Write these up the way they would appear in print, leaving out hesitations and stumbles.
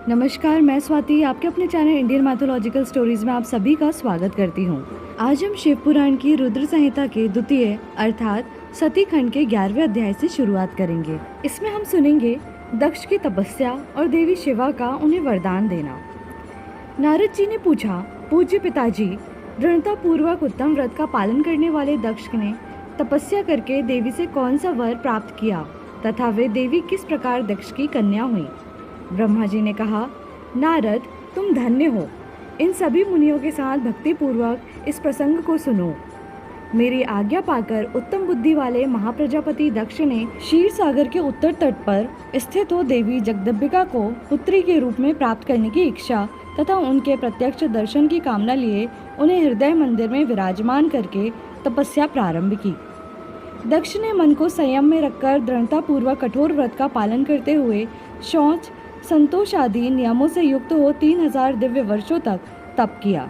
नमस्कार, मैं स्वाति आपके अपने चैनल इंडियन मैथोलॉजिकल स्टोरीज में आप सभी का स्वागत करती हूँ। आज हम शिव पुराण की रुद्र संहिता के द्वितीय अर्थात सती खंड के 11वें अध्याय से शुरुआत करेंगे। इसमें हम सुनेंगे दक्ष की तपस्या और देवी शिवा का उन्हें वरदान देना। नारद जी ने पूछा, पूज्य पिताजी, दृढ़ता पूर्वक उत्तम व्रत का पालन करने वाले दक्ष ने तपस्या करके देवी से कौन सा वर प्राप्त किया तथा वे देवी किस प्रकार दक्ष की कन्या हुई। ब्रह्मा जी ने कहा, नारद, तुम धन्य हो। इन सभी मुनियों के साथ भक्ति पूर्वक इस प्रसंग को सुनो। मेरी आज्ञा पाकर उत्तम बुद्धि वाले महाप्रजापति दक्ष ने क्षीर सागर के उत्तर तट पर स्थित हो देवी जगदम्बिका को पुत्री के रूप में प्राप्त करने की इच्छा तथा उनके प्रत्यक्ष दर्शन की कामना लिए उन्हें हृदय मंदिर में विराजमान करके तपस्या प्रारंभ की। दक्ष ने मन को संयम में रखकर दृढ़ता पूर्वक कठोर व्रत का पालन करते हुए शौच, संतोष आदि नियमों से युक्त हो 3000 दिव्य वर्षों तक तप किया।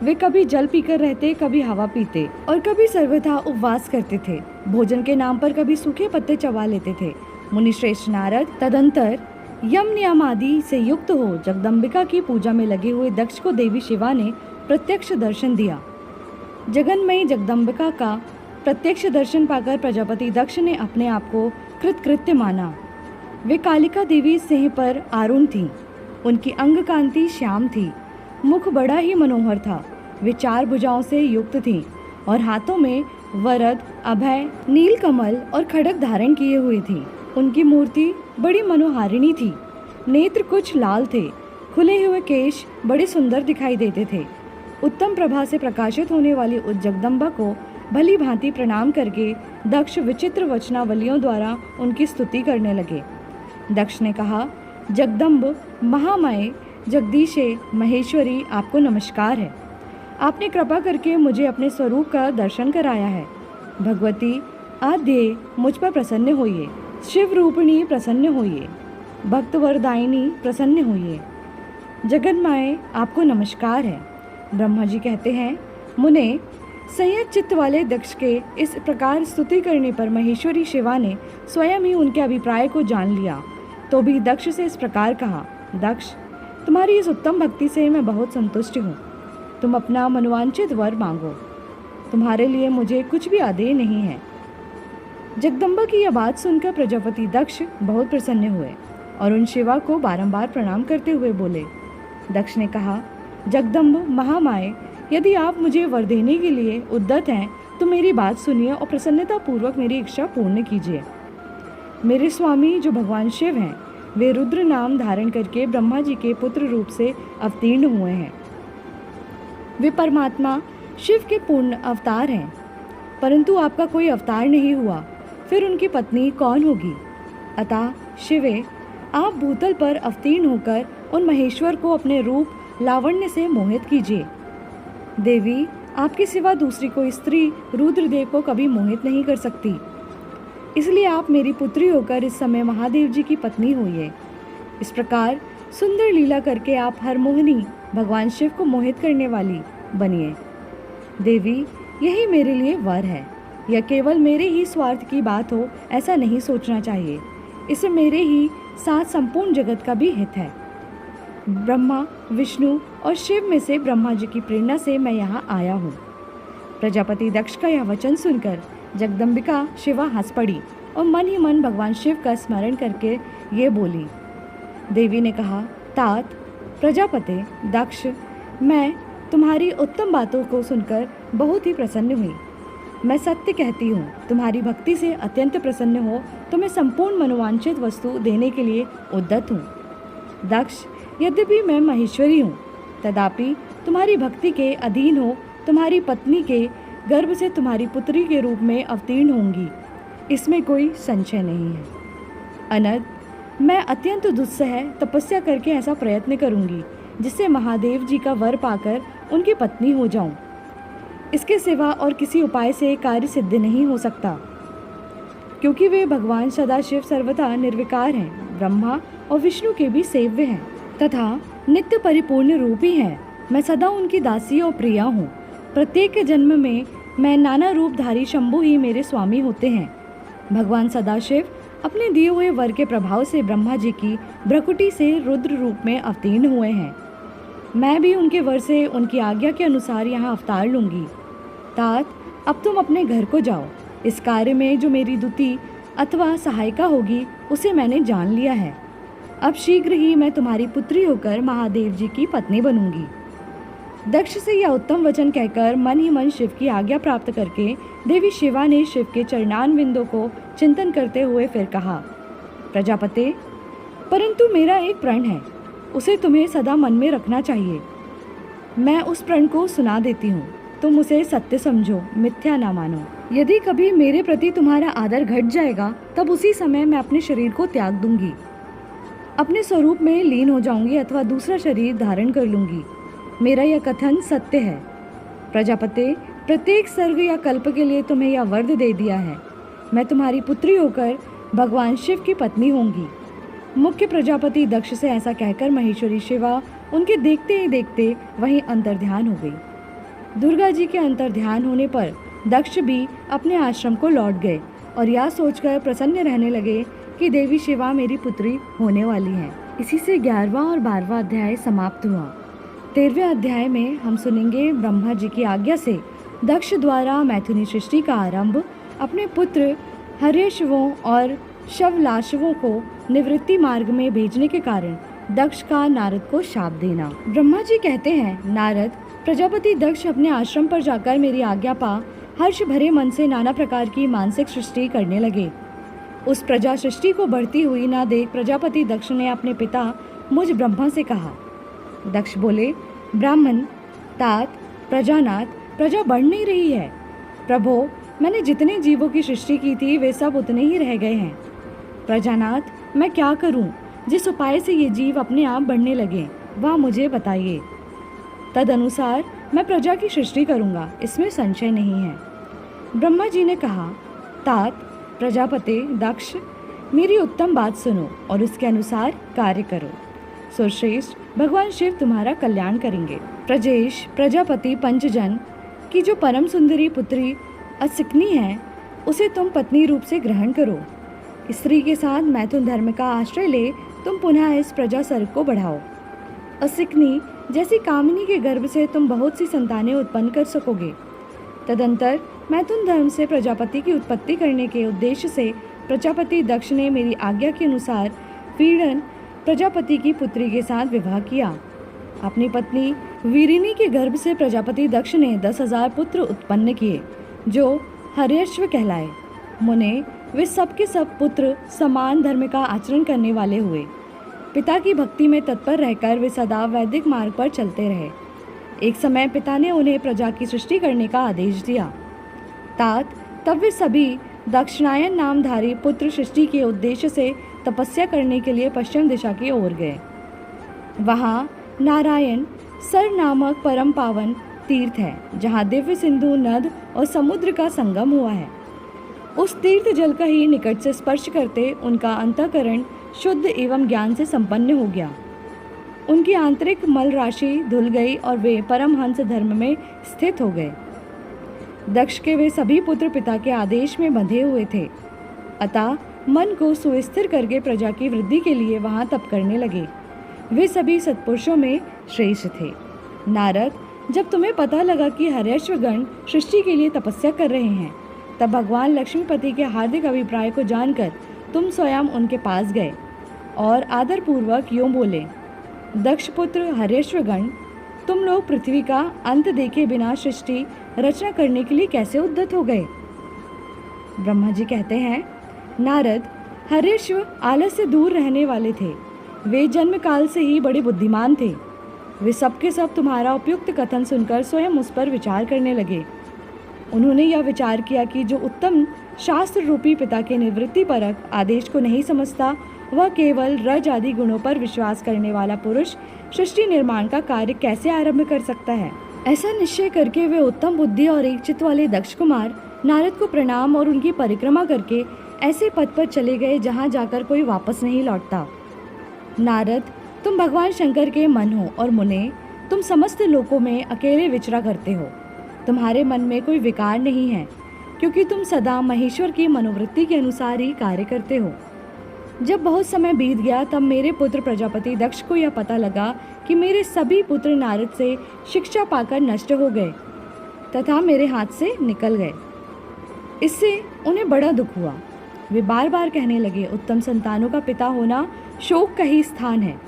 वे कभी जल पीकर रहते, कभी हवा पीते और कभी सर्वथा उपवास करते थे। भोजन के नाम पर कभी सूखे पत्ते चबा लेते थे। मुनिश्रेष्ठ नारद तदंतर यम नियम आदि से युक्त हो जगदम्बिका की पूजा में लगे हुए दक्ष को देवी शिवा ने प्रत्यक्ष दर्शन दिया। जगन्मयी जगदम्बिका का प्रत्यक्ष दर्शन पाकर प्रजापति दक्ष ने अपने आप को कृतकृत्य माना। वे कालिका देवी सिंह पर आरूढ़ थीं। उनकी अंग कांति श्याम थी, मुख बड़ा ही मनोहर था। वे 4 भुजाओं से युक्त थीं और हाथों में वरद, अभय, नील कमल और खड्ग धारण किए हुई थी। उनकी मूर्ति बड़ी मनोहारिणी थी। नेत्र कुछ लाल थे। खुले हुए केश बड़े सुंदर दिखाई देते थे। उत्तम प्रभा से प्रकाशित होने वाली उस जगदम्बा को भली भांति प्रणाम करके दक्ष विचित्र वचनावलियों द्वारा उनकी स्तुति करने लगे। दक्ष ने कहा, जगदम्ब, महामाये, जगदीशे, महेश्वरी, आपको नमस्कार है। आपने कृपा करके मुझे अपने स्वरूप का दर्शन कराया है। भगवती आद्ये, मुझ पर प्रसन्न होइए। शिव रूपिणी प्रसन्न होइए। भक्त वरदायिनी प्रसन्न होइए। जगन्माये, आपको नमस्कार है। ब्रह्मा जी कहते हैं, मुने, संयत चित्त वाले दक्ष के इस प्रकार स्तुति करने पर महेश्वरी शिवा ने स्वयं ही उनके अभिप्राय को जान लिया। तो भी दक्ष से इस प्रकार कहा, दक्ष, तुम्हारी इस उत्तम भक्ति से मैं बहुत संतुष्ट हूँ। तुम अपना मनोवांछित वर मांगो। तुम्हारे लिए मुझे कुछ भी आदेय नहीं है। जगदम्बा की यह बात सुनकर प्रजापति दक्ष बहुत प्रसन्न हुए और उन शिवा को बारंबार प्रणाम करते हुए बोले। दक्ष ने कहा, जगदम्ब, महामाये, यदि आप मुझे वर देने के लिए उद्यत हैं तो मेरी बात सुनिए और प्रसन्नता पूर्वक मेरी इच्छा पूर्ण कीजिए। मेरे स्वामी जो भगवान शिव हैं, वे रुद्र नाम धारण करके ब्रह्मा जी के पुत्र रूप से अवतीर्ण हुए हैं। वे परमात्मा शिव के पूर्ण अवतार हैं, परंतु आपका कोई अवतार नहीं हुआ, फिर उनकी पत्नी कौन होगी? अतः शिवे, आप भूतल पर अवतीर्ण होकर उन महेश्वर को अपने रूप लावण्य से मोहित कीजिए। देवी, आपके सिवा दूसरी कोई स्त्री रुद्रदेव को कभी मोहित नहीं कर सकती, इसलिए आप मेरी पुत्री होकर इस समय महादेव जी की पत्नी होइए। इस प्रकार सुंदर लीला करके आप हर मोहिनी भगवान शिव को मोहित करने वाली बनिए। देवी, यही मेरे लिए वर है। यह केवल मेरे ही स्वार्थ की बात हो ऐसा नहीं सोचना चाहिए। इससे मेरे ही साथ संपूर्ण जगत का भी हित है। ब्रह्मा, विष्णु और शिव में से ब्रह्मा जी की प्रेरणा से मैं यहाँ आया हूँ। प्रजापति दक्ष का यह वचन सुनकर जगदम्बिका शिवा हंस पड़ी और मन ही मन भगवान शिव का स्मरण करके ये बोली। देवी ने कहा, तात, प्रजापति दक्ष, मैं तुम्हारी उत्तम बातों को सुनकर बहुत ही प्रसन्न हुई। मैं सत्य कहती हूँ, तुम्हारी भक्ति से अत्यंत प्रसन्न हो तो मैं संपूर्ण मनोवांछित वस्तु देने के लिए उद्यत हूँ। दक्ष, यद्यपि मैं महेश्वरी हूँ, तथापि तुम्हारी भक्ति के अधीन हो तुम्हारी पत्नी के गर्भ से तुम्हारी पुत्री के रूप में अवतीर्ण होंगी, इसमें कोई संशय नहीं है। अनद, मैं अत्यंत दुस्सह तपस्या करके ऐसा प्रयत्न करूंगी जिससे महादेव जी का वर पाकर उनकी पत्नी हो जाऊं। इसके सिवा और किसी उपाय से कार्य सिद्ध नहीं हो सकता, क्योंकि वे भगवान सदाशिव सर्वथा निर्विकार हैं, ब्रह्मा और विष्णु के भी सेव्य हैं तथा नित्य परिपूर्ण रूपी हैं। मैं सदा उनकी दासी और प्रिया हूँ। प्रत्येक जन्म में मैं नाना रूपधारी शंभु ही मेरे स्वामी होते हैं। भगवान सदाशिव अपने दिए हुए वर के प्रभाव से ब्रह्मा जी की भ्रकुटी से रुद्र रूप में अवतीर्ण हुए हैं। मैं भी उनके वर से उनकी आज्ञा के अनुसार यहाँ अवतार लूंगी। तात, अब तुम अपने घर को जाओ। इस कार्य में जो मेरी दूती अथवा सहायिका होगी उसे मैंने जान लिया है। अब शीघ्र ही मैं तुम्हारी पुत्री होकर महादेव जी की पत्नी बनूंगी। दक्ष से यह उत्तम वचन कहकर मन ही मन शिव की आज्ञा प्राप्त करके देवी शिवा ने शिव के चरणान बिंदों को चिंतन करते हुए फिर कहा, प्रजापते, परंतु मेरा एक प्रण है, उसे तुम्हें सदा मन में रखना चाहिए। मैं उस प्रण को सुना देती हूँ, तुम उसे सत्य समझो, मिथ्या ना मानो। यदि कभी मेरे प्रति तुम्हारा आदर घट जाएगा तब उसी समय मैं अपने शरीर को त्याग दूंगी, अपने स्वरूप में लीन हो जाऊंगी अथवा दूसरा शरीर धारण कर लूंगी। मेरा यह कथन सत्य है। प्रजापते, प्रत्येक सर्ग या कल्प के लिए तुम्हें यह वर दे दिया है। मैं तुम्हारी पुत्री होकर भगवान शिव की पत्नी होंगी। मुख्य प्रजापति दक्ष से ऐसा कहकर महेश्वरी शिवा उनके देखते ही देखते वहीं अंतर्ध्यान हो गई। दुर्गा जी के अंतर्ध्यान होने पर दक्ष भी अपने आश्रम को लौट गए और यह सोचकर प्रसन्न रहने लगे कि देवी शिवा मेरी पुत्री होने वाली है। इसी से 11वां और 12वां अध्याय समाप्त हुआ। 13वें अध्याय में हम सुनेंगे ब्रह्मा जी की आज्ञा से दक्ष द्वारा मैथुनी सृष्टि का आरंभ, अपने पुत्र हर्यश्वों और शवलाशवों को निवृत्ति मार्ग में भेजने के कारण दक्ष का नारद को शाप देना। ब्रह्मा जी कहते हैं, नारद, प्रजापति दक्ष अपने आश्रम पर जाकर मेरी आज्ञा पा हर्ष भरे मन से नाना प्रकार की मानसिक सृष्टि करने लगे। उस प्रजा सृष्टि को बढ़ती हुई ना देख प्रजापति दक्ष ने अपने पिता मुझ ब्रह्मा से कहा। दक्ष बोले, ब्राह्मण, तात, प्रजानाथ, प्रजा बढ़ नहीं रही है। प्रभो, मैंने जितने जीवों की सृष्टि की थी वे सब उतने ही रह गए हैं। प्रजानाथ, मैं क्या करूं? जिस उपाय से ये जीव अपने आप बढ़ने लगे वह मुझे बताइए। तद अनुसार मैं प्रजा की सृष्टि करूंगा, इसमें संशय नहीं है। ब्रह्मा जी ने कहा, तात, प्रजापति दक्ष, मेरी उत्तम बात सुनो और उसके अनुसार कार्य करो। सुरश्रेष्ठ भगवान शिव तुम्हारा कल्याण करेंगे। प्रजेश प्रजापति पंचजन की जो परम सुंदरी पुत्री असिकनी है उसे तुम पत्नी रूप से ग्रहण करो। स्त्री के साथ मैथुन धर्म का आश्रय ले तुम पुनः इस प्रजा सर्ग को बढ़ाओ। असिकनी जैसी कामिनी के गर्भ से तुम बहुत सी संतानें उत्पन्न कर सकोगे। तदंतर मैथुन धर्म से प्रजापति की उत्पत्ति करने के उद्देश्य से प्रजापति दक्ष ने मेरी आज्ञा के अनुसार पीड़न प्रजापति की पुत्री के साथ विवाह किया। अपनी पत्नी वीरिनी के गर्भ से प्रजापति दक्ष ने 10,000 पुत्र उत्पन्न किए जो हर्यश्व कहलाए। मुने, वे सब के सब पुत्र समान धर्म का आचरण करने वाले हुए। पिता की भक्ति में तत्पर रहकर वे सदा वैदिक मार्ग पर चलते रहे। एक समय पिता ने उन्हें प्रजा की सृष्टि करने का आदेश दिया। तात, तब वे सभी दक्षिणायन नामधारी पुत्र सृष्टि के उद्देश्य से तपस्या करने के लिए पश्चिम दिशा की ओर गए। वहाँ नारायण सर नामक परम पावन तीर्थ है जहाँ दिव्य सिंधु नद और समुद्र का संगम हुआ है। उस तीर्थ जल का ही निकट से स्पर्श करते उनका अंतःकरण शुद्ध एवं ज्ञान से संपन्न हो गया। उनकी आंतरिक मल राशि धुल गई और वे परमहंस धर्म में स्थित हो गए। दक्ष के वे सभी पुत्र पिता के आदेश में बंधे हुए थे, अतः मन को सुस्थिर करके प्रजा की वृद्धि के लिए वहां तप करने लगे। वे सभी सत्पुरुषों में श्रेष्ठ थे। नारद, जब तुम्हें पता लगा कि हर्यश्वगण सृष्टि के लिए तपस्या कर रहे हैं तब भगवान लक्ष्मीपति के हार्दिक अभिप्राय को जानकर तुम स्वयं उनके पास गए और आदरपूर्वक यूं बोले, दक्ष पुत्र हर्यश्वगण, तुम लोग पृथ्वी का अंत देखे बिना सृष्टि रचना करने के लिए कैसे उद्यत हो गए? ब्रह्मा जी कहते हैं, नारद, हर्यश्व आलस से दूर रहने वाले थे। वे जन्म काल से ही बड़े बुद्धिमान थे। वे सबके सब तुम्हारा उपयुक्त कथन सुनकर स्वयं उस पर विचार करने लगे। उन्होंने यह विचार किया कि जो उत्तम शास्त्र रूपी पिता के निवृत्ति परक आदेश को नहीं समझता वह केवल रज आदि गुणों पर विश्वास करने वाला पुरुष सृष्टि निर्माण का कार्य कैसे आरंभ कर सकता है। ऐसा निश्चय करके वे उत्तम बुद्धि और एक चित्त वाले दक्ष कुमार नारद को प्रणाम और उनकी परिक्रमा करके ऐसे पद पर चले गए जहाँ जाकर कोई वापस नहीं लौटता। नारद, तुम भगवान शंकर के मन हो और मुने, तुम समस्त लोकों में अकेले विचरा करते हो। तुम्हारे मन में कोई विकार नहीं है क्योंकि तुम सदा महेश्वर की मनोवृत्ति के अनुसार ही कार्य करते हो। जब बहुत समय बीत गया तब मेरे पुत्र प्रजापति दक्ष को यह पता लगा कि मेरे सभी पुत्र नारद से शिक्षा पाकर नष्ट हो गए तथा मेरे हाथ से निकल गए। इससे उन्हें बड़ा दुख हुआ। वे बार बार कहने लगे, उत्तम संतानों का पिता होना शोक का ही स्थान है,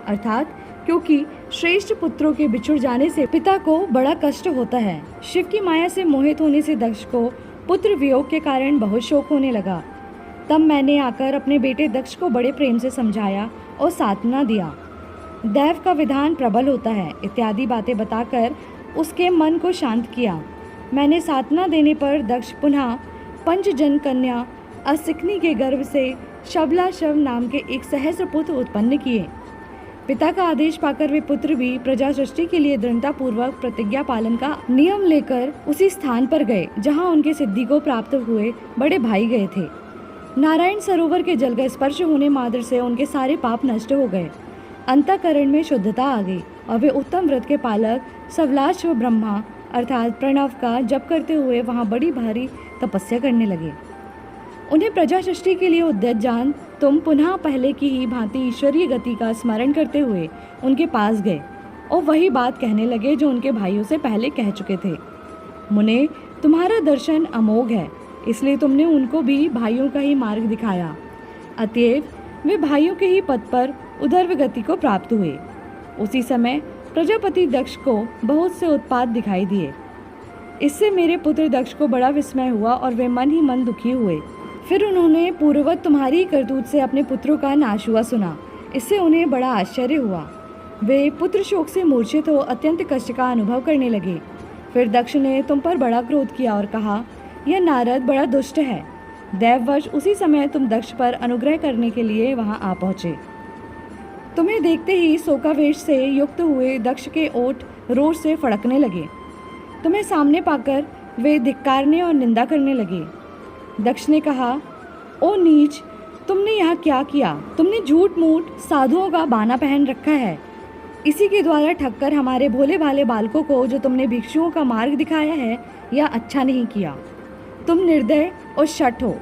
अर्थात क्योंकि श्रेष्ठ पुत्रों के बिछुड़ जाने से पिता को बड़ा कष्ट होता है। शिव की माया से मोहित होने से दक्ष को पुत्र वियोग के कारण बहुत शोक होने लगा। तब मैंने आकर अपने बेटे दक्ष को बड़े प्रेम से समझाया और सांत्वना दिया। दैव का विधान प्रबल होता है इत्यादि बातें बताकर उसके मन को शांत किया। मैंने सांत्वना देने पर दक्ष पुनः पंचजन कन्या असिकनी के गर्भ से शबलाशव नाम के एक सहस्र पुत्र उत्पन्न किए। पिता का आदेश पाकर वे पुत्र भी प्रजा सृष्टि के लिए दृढ़तापूर्वक प्रतिज्ञा पालन का नियम लेकर उसी स्थान पर गए जहाँ उनके सिद्धि को प्राप्त हुए बड़े भाई गए थे। नारायण सरोवर के जल का स्पर्श होने मात्र से उनके सारे पाप नष्ट हो गए। अंतःकरण में शुद्धता आ गई और वे उत्तम व्रत के पालक सवलाश्व ब्रह्मा अर्थात प्रणव का जप करते हुए वहाँ बड़ी भारी तपस्या करने लगे। उन्हें प्रजा सृष्टि के लिए उद्यत जान तुम पुनः पहले की ही भांति ईश्वरीय गति का स्मरण करते हुए उनके पास गए और वही बात कहने लगे जो उनके भाइयों से पहले कह चुके थे। मुने, तुम्हारा दर्शन अमोघ है, इसलिए तुमने उनको भी भाइयों का ही मार्ग दिखाया। अतएव वे भाइयों के ही पद पर उधर्व गति को प्राप्त हुए। उसी समय प्रजापति दक्ष को बहुत से उत्पात दिखाई दिए। इससे मेरे पुत्र दक्ष को बड़ा विस्मय हुआ और वे मन ही मन दुखी हुए। फिर उन्होंने पूर्ववत तुम्हारी करतूत से अपने पुत्रों का नाश हुआ सुना। इससे उन्हें बड़ा आश्चर्य हुआ। वे पुत्र शोक से मूर्छित हो अत्यंत कष्ट का अनुभव करने लगे। फिर दक्ष ने तुम पर बड़ा क्रोध किया और कहा, यह नारद बड़ा दुष्ट है। दैववश उसी समय तुम दक्ष पर अनुग्रह करने के लिए वहां आ पहुंचे। तुम्हें देखते ही शोकावेश से युक्त हुए दक्ष के ओठ रोष से फड़कने लगे। तुम्हें सामने पाकर वे धिक्कारने और निंदा करने लगे। दक्ष ने कहा, ओ नीच, तुमने यहाँ क्या किया? तुमने झूठ मूठ साधुओं का बाना पहन रखा है। इसी के द्वारा ठगकर हमारे भोले भाले बालकों को जो तुमने भिक्षुओं का मार्ग दिखाया है, यह अच्छा नहीं किया। तुम निर्दय और शठ हो,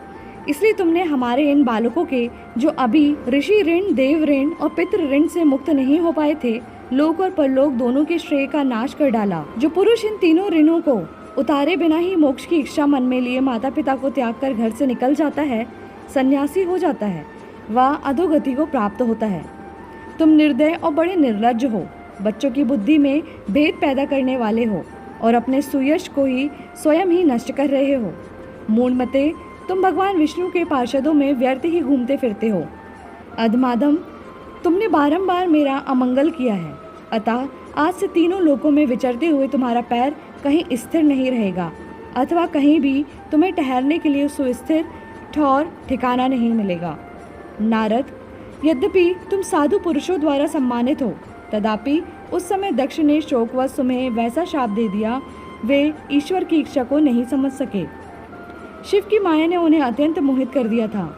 इसलिए तुमने हमारे इन बालकों के जो अभी ऋषि ऋण, देव ऋण और पितृ ऋण से मुक्त नहीं हो पाए थे, लोक और परलोक दोनों के श्रेय का नाश कर डाला। जो पुरुष इन तीनों ऋणों को उतारे बिना ही मोक्ष की इच्छा मन में लिए माता पिता को त्याग कर घर से निकल जाता है, सन्यासी हो जाता है, वह अधोगति को प्राप्त होता है। तुम निर्दय और बड़े निर्लज्ज हो, बच्चों की बुद्धि में भेद पैदा करने वाले हो और अपने सुयश को ही स्वयं ही नष्ट कर रहे हो। मूढ़मते, तुम भगवान विष्णु के पार्षदों में व्यर्थ ही घूमते फिरते हो। अधमाधम, तुमने बारंबार मेरा अमंगल किया है, अतः आज से तीनों लोकों में विचरते हुए तुम्हारा पैर कहीं स्थिर नहीं रहेगा अथवा कहीं भी तुम्हें ठहरने के लिए सुस्थिर ठौर ठिकाना नहीं मिलेगा। नारद, यद्यपि तुम साधु पुरुषों द्वारा सम्मानित हो, तथापि उस समय दक्ष ने शोकवश तुम्हें वैसा शाप दे दिया, वे ईश्वर की इच्छा को नहीं समझ सके। शिव की माया ने उन्हें अत्यंत मोहित कर दिया था।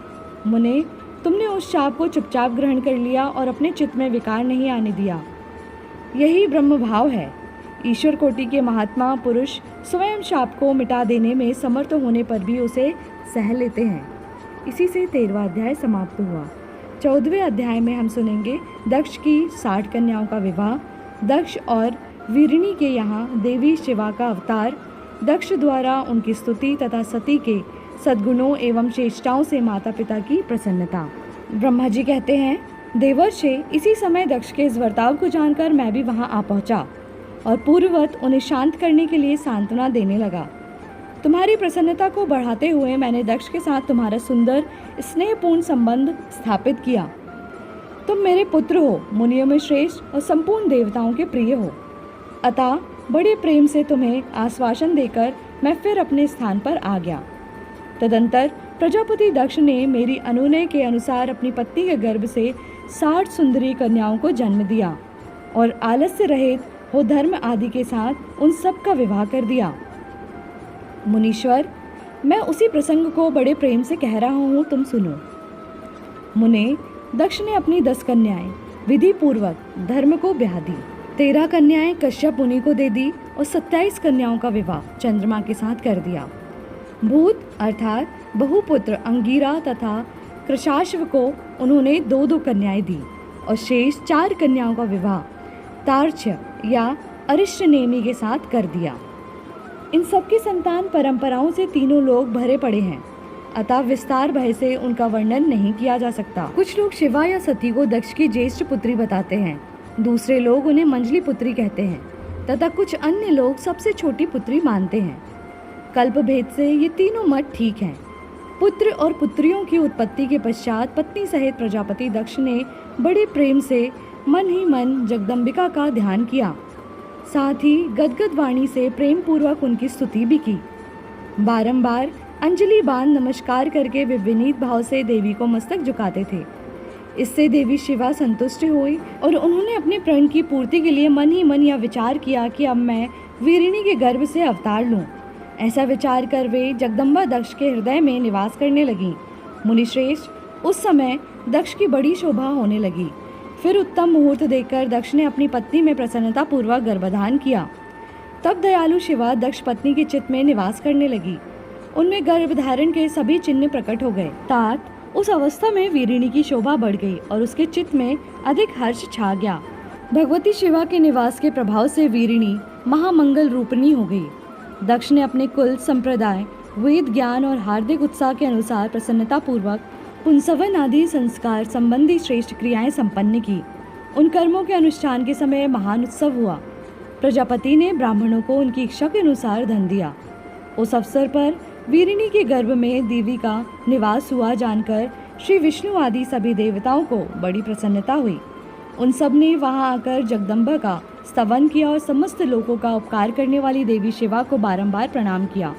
मुने, तुमने उस शाप को चुपचाप ग्रहण कर लिया और अपने चित्त में विकार नहीं आने दिया। यही ब्रह्म भाव है। ईश्वर कोटि के महात्मा पुरुष स्वयं शाप को मिटा देने में समर्थ होने पर भी उसे सह लेते हैं। इसी से 13वां अध्याय समाप्त हुआ। 14वें अध्याय में हम सुनेंगे दक्ष की 60 कन्याओं का विवाह, दक्ष और वीरिणी के यहाँ देवी शिवा का अवतार, दक्ष द्वारा उनकी स्तुति तथा सती के सद्गुणों एवं चेष्टाओं से माता पिता की प्रसन्नता। ब्रह्मा जी कहते हैं, देवर्षि, इसी समय दक्ष के इस वर्ताव को जानकर मैं भी वहां आ पहुंचा और पूर्ववत उन्हें शांत करने के लिए सांत्वना देने लगा। तुम्हारी प्रसन्नता को बढ़ाते हुए मैंने दक्ष के साथ तुम्हारा सुंदर स्नेहपूर्ण संबंध स्थापित किया। तुम मेरे पुत्र हो, मुनियों में श्रेष्ठ और संपूर्ण देवताओं के प्रिय हो, अतः बड़े प्रेम से तुम्हें आश्वासन देकर मैं फिर अपने स्थान पर आ गया। तदंतर प्रजापति दक्ष ने मेरी अनुनय के अनुसार अपनी पत्नी के गर्भ से 60 सुंदरी कन्याओं को जन्म दिया और आलस्य रहित हो धर्म आदि के साथ उन सब का विवाह कर दिया। मुनीश्वर, मैं उसी प्रसंग को बड़े प्रेम से कह रहा हूँ, तुम सुनो। मुने, दक्ष ने अपनी 10 कन्याएं विधि पूर्वक धर्म को ब्याह दी, 13 कन्याएं कश्यप मुनि को दे दी और 27 कन्याओं का विवाह चंद्रमा के साथ कर दिया। भूत अर्थात बहुपुत्र अंगीरा तथा कृशाश्व को उन्होंने 2-2 कन्याएं दी और शेष 4 कन्याओं का विवाह तार्क्ष्य या अरिष्टनेमि के साथ कर दिया। इन सबकी संतान परंपराओं से तीनों लोग भरे पड़े हैं, अतः विस्तार भय से उनका वर्णन नहीं किया जा सकता। कुछ लोग शिवा या सती को दक्ष की ज्येष्ठ पुत्री बताते हैं, दूसरे लोग उन्हें मंजली पुत्री कहते हैं तथा कुछ अन्य लोग सबसे छोटी पुत्री मानते हैं। कल्प भेद से ये तीनों मत ठीक हैं। पुत्र और पुत्रियों की उत्पत्ति के पश्चात पत्नी सहित प्रजापति दक्ष ने बड़े प्रेम से मन ही मन जगदम्बिका का ध्यान किया, साथ ही गदगद वाणी से प्रेम पूर्वक उनकी स्तुति भी की। बारंबार अंजलि बांध नमस्कार करके वे विनीत भाव से देवी को मस्तक झुकाते थे। इससे देवी शिवा संतुष्ट हुई और उन्होंने अपने प्रण की पूर्ति के लिए मन ही मन यह विचार किया कि अब मैं वीरिणी के गर्भ से अवतार लूं। ऐसा विचार कर वे जगदम्बा दक्ष के हृदय में निवास करने लगी। मुनिश्रेष्ठ, उस समय दक्ष की बड़ी शोभा होने लगी। फिर उत्तम मुहूर्त देखकर दक्ष ने अपनी पत्नी में प्रसन्नता पूर्वक गर्भधान किया। तब दयालु शिवा दक्ष पत्नी के चित्त में निवास करने लगी। उनमें गर्भधारण के सभी चिन्ह प्रकट हो गए। तात उस अवस्था में वीरिणी की शोभा बढ़ गई और उसके चित्त में अधिक हर्ष छा गया। भगवती शिवा के निवास के प्रभाव से वीरिणी महामंगल रूपिणी हो गई। दक्ष ने अपने कुल संप्रदाय, वेद ज्ञान और हार्दिक उत्साह के अनुसार प्रसन्नता पूर्वक पुंसवन आदि संस्कार संबंधी श्रेष्ठ क्रियाएं संपन्न की। उन कर्मों के अनुष्ठान के समय महान उत्सव हुआ। प्रजापति ने ब्राह्मणों को उनकी इच्छा के अनुसार धन दिया। उस अवसर पर वीरिणी के गर्भ में देवी का निवास हुआ जानकर श्री विष्णु आदि सभी देवताओं को बड़ी प्रसन्नता हुई। उन सब ने वहां आकर जगदम्बा का स्तवन किया और समस्त लोगों का उपकार करने वाली देवी शिवा को बारंबार प्रणाम किया।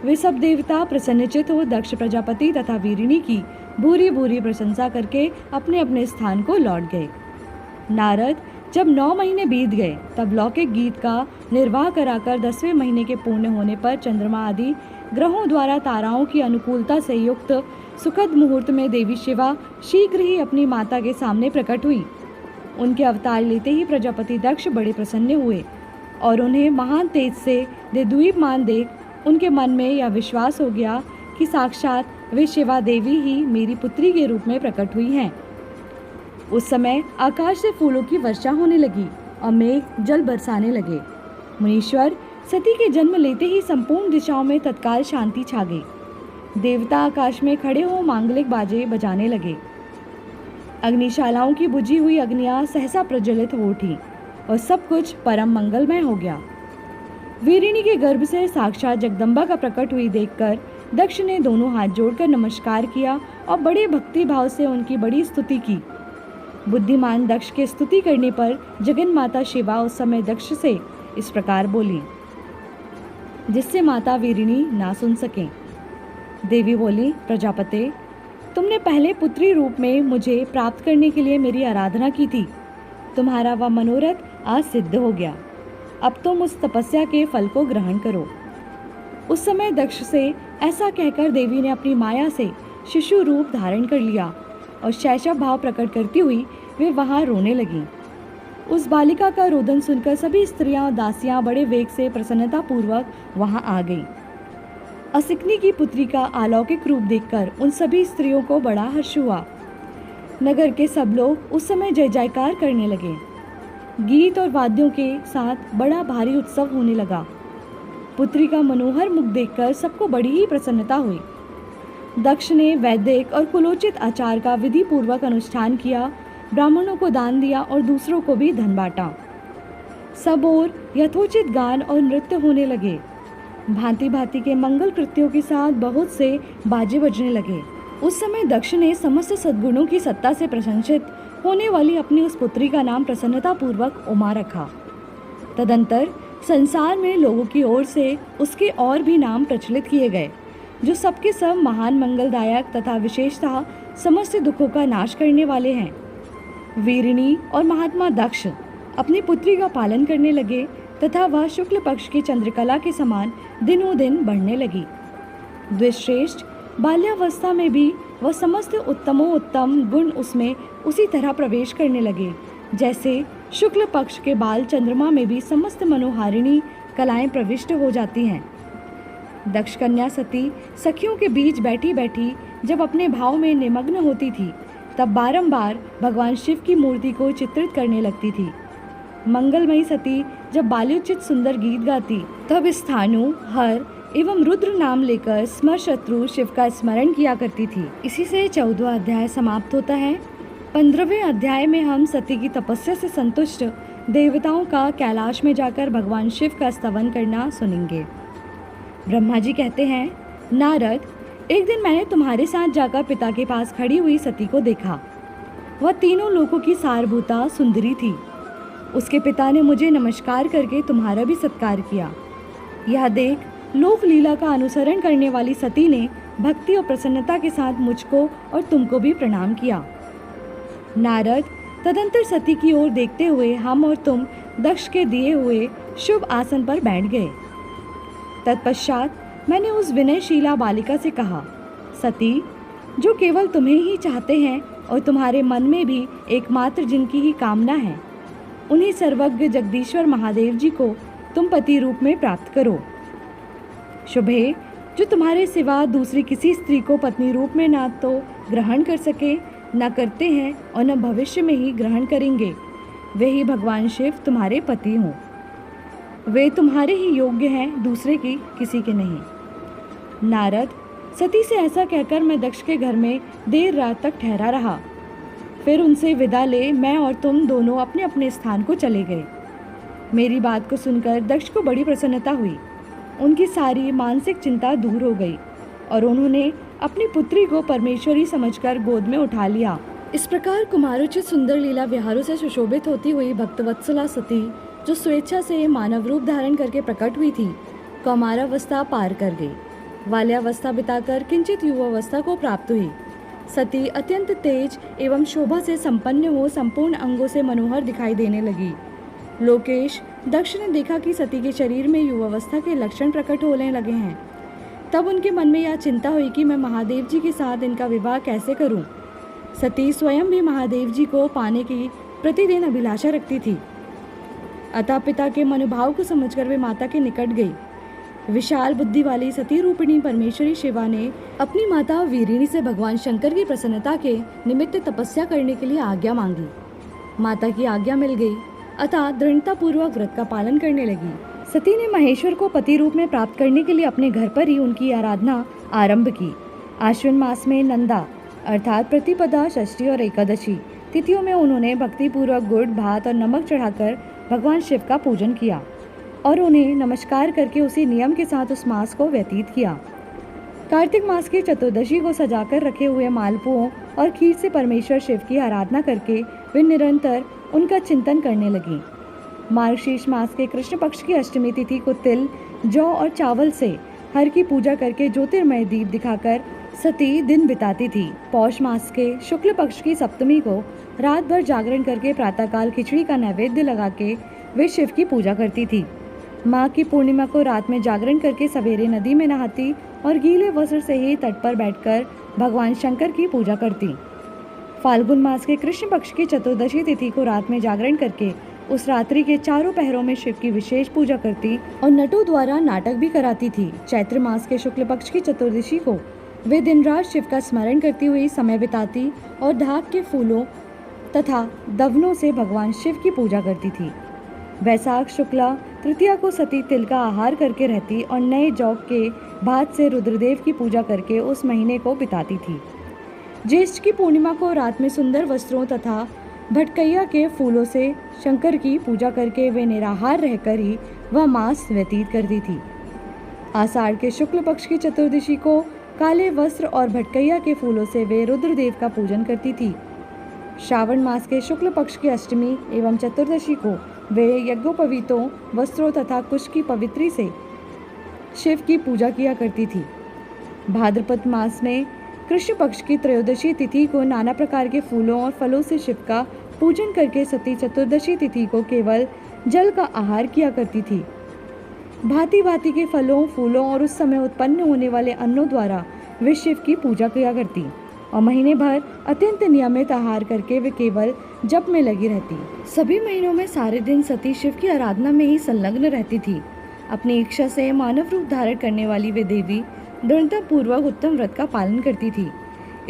वे सब देवता प्रसन्नचित हो दक्ष प्रजापति तथा वीरिणी की भूरी भूरी प्रशंसा करके अपने अपने स्थान को लौट गए। नारद जब 9 महीने बीत गए तब लौकिक गीत का निर्वाह कराकर 10वें महीने के पूर्ण होने पर चंद्रमा आदि ग्रहों द्वारा ताराओं की अनुकूलता से युक्त सुखद मुहूर्त में देवी शिवा शीघ्र ही अपनी माता के सामने प्रकट हुई। उनके अवतार लेते ही प्रजापति दक्ष बड़े प्रसन्न हुए और उन्हें महान तेज से देदीप्यमान देख उनके मन में यह विश्वास हो गया कि साक्षात वे शिवा देवी ही मेरी पुत्री के रूप में प्रकट हुई हैं। उस समय आकाश से फूलों की वर्षा होने लगी और मेघ जल बरसाने लगे। मुनीश्वर, सती के जन्म लेते ही संपूर्ण दिशाओं में तत्काल शांति छा गई। देवता आकाश में खड़े हो मांगलिक बाजे बजाने लगे। अग्निशालाओं की बुझी हुई अग्नियां सहसा प्रज्वलित हो उठी और सब कुछ परम मंगलमय हो गया। वीरिणी के गर्भ से साक्षात जगदम्बा का प्रकट हुई देखकर दक्ष ने दोनों हाथ जोड़कर नमस्कार किया और बड़े भक्ति भाव से उनकी बड़ी स्तुति की। बुद्धिमान दक्ष के स्तुति करने पर जगन माता शिवा उस समय दक्ष से इस प्रकार बोली, जिससे माता वीरिणी ना सुन सके। देवी बोली, प्रजापते, तुमने पहले पुत्री रूप में मुझे प्राप्त करने के लिए मेरी आराधना की थी। तुम्हारा वह मनोरथ आज सिद्ध हो गया। अब तुम उस तपस्या के फल को ग्रहण करो। उस समय दक्ष से ऐसा कहकर देवी ने अपनी माया से शिशु रूप धारण कर लिया और शैशव भाव प्रकट करती हुई वे वहां रोने लगीं। उस बालिका का रोदन सुनकर सभी स्त्रियां और दासियां बड़े वेग से प्रसन्नता पूर्वक वहां आ गईं। असिकनी की पुत्री का अलौकिक रूप देखकर उन सभी स्त्रियों को बड़ा हर्ष हुआ। नगर के सब लोग उस समय जय जयकार करने लगे। गीत और वाद्यों के साथ बड़ा भारी उत्सव होने लगा। पुत्री का मनोहर मुख देखकर सबको बड़ी ही प्रसन्नता हुई। दक्ष ने वैदिक और कुलोचित आचार का विधि पूर्वक अनुष्ठान किया, ब्राह्मणों को दान दिया और दूसरों को भी धन बांटा। सब ओर यथोचित गान और नृत्य होने लगे। भांति भांति के मंगल कृत्यों के साथ बहुत से बाजे बजने लगे। उस समय दक्ष ने समस्त सद्गुणों की सत्ता से प्रशंसित होने वाली अपनी उस पुत्री का नाम प्रसन्नता पूर्वक उमा रखा। तदंतर संसार में लोगों की ओर से उसके और भी नाम प्रचलित किए गए, जो सबके सब महान मंगलदायक तथा विशेषतः समस्त दुखों का नाश करने वाले हैं। वीरिणी और महात्मा दक्ष अपनी पुत्री का पालन करने लगे तथा वह शुक्ल पक्ष की चंद्रकला के समान दिनों दिन बढ़ने लगी। द्विश्रेष्ठ, बाल्यावस्था में भी वह समस्त उत्तमोत्तम गुण उसमें उसी तरह प्रवेश करने लगे जैसे शुक्ल पक्ष के बाल चंद्रमा में भी समस्त मनोहारिणी कलाएं प्रविष्ट हो जाती हैं। दक्ष कन्या सती सखियों के बीच बैठी बैठी जब अपने भाव में निमग्न होती थी तब बारंबार भगवान शिव की मूर्ति को चित्रित करने लगती थी। मंगलमयी सती जब बाल्योचित सुंदर गीत गाती तब स्थाणु, हर एवं रुद्र नाम लेकर स्मर शत्रु शिव का स्मरण किया करती थी। इसी से 14वां अध्याय समाप्त होता है। 15वें अध्याय में हम सती की तपस्या से संतुष्ट देवताओं का कैलाश में जाकर भगवान शिव का स्तवन करना सुनेंगे। ब्रह्मा जी कहते हैं, नारद, एक दिन मैंने तुम्हारे साथ जाकर पिता के पास खड़ी हुई सती को देखा। वह तीनों लोकों की सारभूता सुंदरी थी। उसके पिता ने मुझे नमस्कार करके तुम्हारा भी सत्कार किया। यह देख लोक लीला का अनुसरण करने वाली सती ने भक्ति और प्रसन्नता के साथ मुझको और तुमको भी प्रणाम किया। नारद, तदंतर सती की ओर देखते हुए हम और तुम दक्ष के दिए हुए शुभ आसन पर बैठ गए। तत्पश्चात मैंने उस विनयशीला बालिका से कहा, सती, जो केवल तुम्हें ही चाहते हैं और तुम्हारे मन में भी एकमात्र जिनकी ही कामना है, उन्हीं सर्वज्ञ जगदीश्वर महादेव जी को तुम पति रूप में प्राप्त करो। शुभे, जो तुम्हारे सिवा दूसरी किसी स्त्री को पत्नी रूप में ना तो ग्रहण कर सके, न करते हैं और न भविष्य में ही ग्रहण करेंगे, वे ही भगवान शिव तुम्हारे पति हों। वे तुम्हारे ही योग्य हैं, दूसरे की किसी के नहीं। नारद, सती से ऐसा कहकर मैं दक्ष के घर में देर रात तक ठहरा रहा। फिर उनसे विदा ले मैं और तुम दोनों अपने अपने स्थान को चले गए। मेरी बात को सुनकर दक्ष को बड़ी प्रसन्नता हुई। उनकी सारी मानसिक चिंता दूर हो गई और उन्होंने अपनी पुत्री को परमेश्वरी समझकर गोद में उठा लिया। इस प्रकार कुमारोचित सुंदर लीला विहारों से सुशोभित होती हुई भक्तवत्सला सती, जो स्वेच्छा से मानव रूप धारण करके प्रकट हुई थी, कौमारावस्था पार कर गई। बाल्यावस्था बिताकर किंचित युवावस्था को प्राप्त हुई। सती अत्यंत तेज एवं शोभा से संपन्न हो संपूर्ण अंगों से मनोहर दिखाई देने लगी। लोकेश, दक्ष ने देखा कि सती के शरीर में युवावस्था के लक्षण प्रकट होने लगे हैं। तब उनके मन में यह चिंता हुई कि मैं महादेव जी के साथ इनका विवाह कैसे करूं। सती स्वयं भी महादेव जी को पाने की प्रतिदिन अभिलाषा रखती थी। अतः पिता के मनोभाव को समझकर वे माता के निकट गई। विशाल बुद्धि वाली सती रूपिणी परमेश्वरी शिवा ने अपनी माता वीरिणी से भगवान शंकर की प्रसन्नता के निमित्त तपस्या करने के लिए आज्ञा मांगी। माता की आज्ञा मिल गई, अतः दृढ़ता पूर्वक व्रत का पालन करने लगी। सती ने महेश्वर को पति रूप में प्राप्त करने के लिए अपने घर पर ही उनकी आराधना आरंभ की। आश्विन मास में नंदा अर्थात प्रतिपदा, षष्ठी और एकादशी तिथियों में उन्होंने भक्तिपूर्वक गुड़, भात और नमक चढ़ाकर भगवान शिव का पूजन किया और उन्हें नमस्कार करके उसी नियम के साथ उस मास को व्यतीत किया। कार्तिक मास की चतुर्दशी को सजाकर रखे हुए मालपुओं और खीर से परमेश्वर शिव की आराधना करके वे निरंतर उनका चिंतन करने लगी। मार्गशीर्ष मास के कृष्ण पक्ष की अष्टमी तिथि को तिल, जौ और चावल से हर की पूजा करके ज्योतिर्मय दीप दिखाकर सती दिन बिताती थी। पौष मास के शुक्ल पक्ष की सप्तमी को रात भर जागरण करके प्रातःकाल खिचड़ी का नैवेद्य लगा के वे शिव की पूजा करती थी। माँ की पूर्णिमा को रात में जागरण करके सवेरे नदी में नहाती और गीले वस्त्र से ही तट पर बैठकर भगवान शंकर की पूजा करती। फाल्गुन मास के कृष्ण पक्ष की चतुर्दशी तिथि को रात में जागरण करके उस रात्रि के चारों पहरों में शिव की विशेष पूजा करती और नटों द्वारा नाटक भी कराती थी। चैत्र मास के शुक्ल पक्ष की चतुर्दशी को वे दिन रात शिव का स्मरण करती हुई समय बिताती और ढाक के फूलों तथा दवनों से भगवान शिव की पूजा करती थी। वैशाख शुक्ला तृतीया को सती तिल का आहार करके रहती और नए जौ के भात से रुद्रदेव की पूजा करके उस महीने को बिताती थी। ज्येष्ठ की पूर्णिमा को रात में सुंदर वस्त्रों तथा भटकैया के फूलों से शंकर की पूजा करके वे निराहार रहकर ही वह मास व्यतीत करती थी। आषाढ़ के शुक्ल पक्ष की चतुर्दशी को काले वस्त्र और भटकैया के फूलों से वे रुद्रदेव का पूजन करती थी। श्रावण मास के शुक्ल पक्ष की अष्टमी एवं चतुर्दशी को वे यज्ञोपवीतों वस्त्रों तथा कुश की पवित्री से शिव की पूजा किया करती थी। भाद्रपद मास में कृष्ण पक्ष की त्रयोदशी तिथि को नाना प्रकार के फूलों और फलों से शिव का पूजन करके सती चतुर्दशी तिथि को केवल जल का आहार किया करती थी। भांति भांति के फलों, फूलों और उस समय उत्पन्न होने वाले अन्नों द्वारा वे शिव की पूजा किया करती और महीने भर अत्यंत नियमित आहार करके वे केवल जप में लगी रहती। सभी महीनों में सारे दिन सती शिव की आराधना में ही संलग्न रहती थी। अपनी इच्छा से मानव रूप धारण करने वाली वे देवी दृढ़ता पूर्वक उत्तम व्रत का पालन करती थी।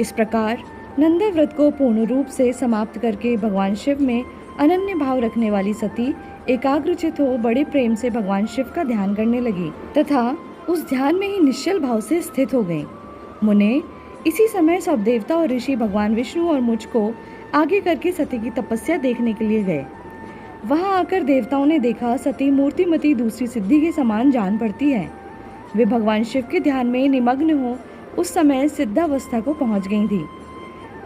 इस प्रकार नंदा व्रत को पूर्ण रूप से समाप्त करके भगवान शिव में अनन्य भाव रखने वाली सती एकाग्रचित हो बड़े प्रेम से भगवान शिव का ध्यान करने लगी तथा उस ध्यान में ही निश्चल भाव से स्थित हो गई। मुने, इसी समय सब देवता और ऋषि भगवान विष्णु और मुझ को आगे करके सती की तपस्या देखने के लिए गए। वहां आकर देवताओं ने देखा सती मूर्तिमती दूसरी सिद्धि के समान जान पड़ती है। वे भगवान शिव के ध्यान में निमग्न हो उस समय सिद्धावस्था को पहुंच गई थी।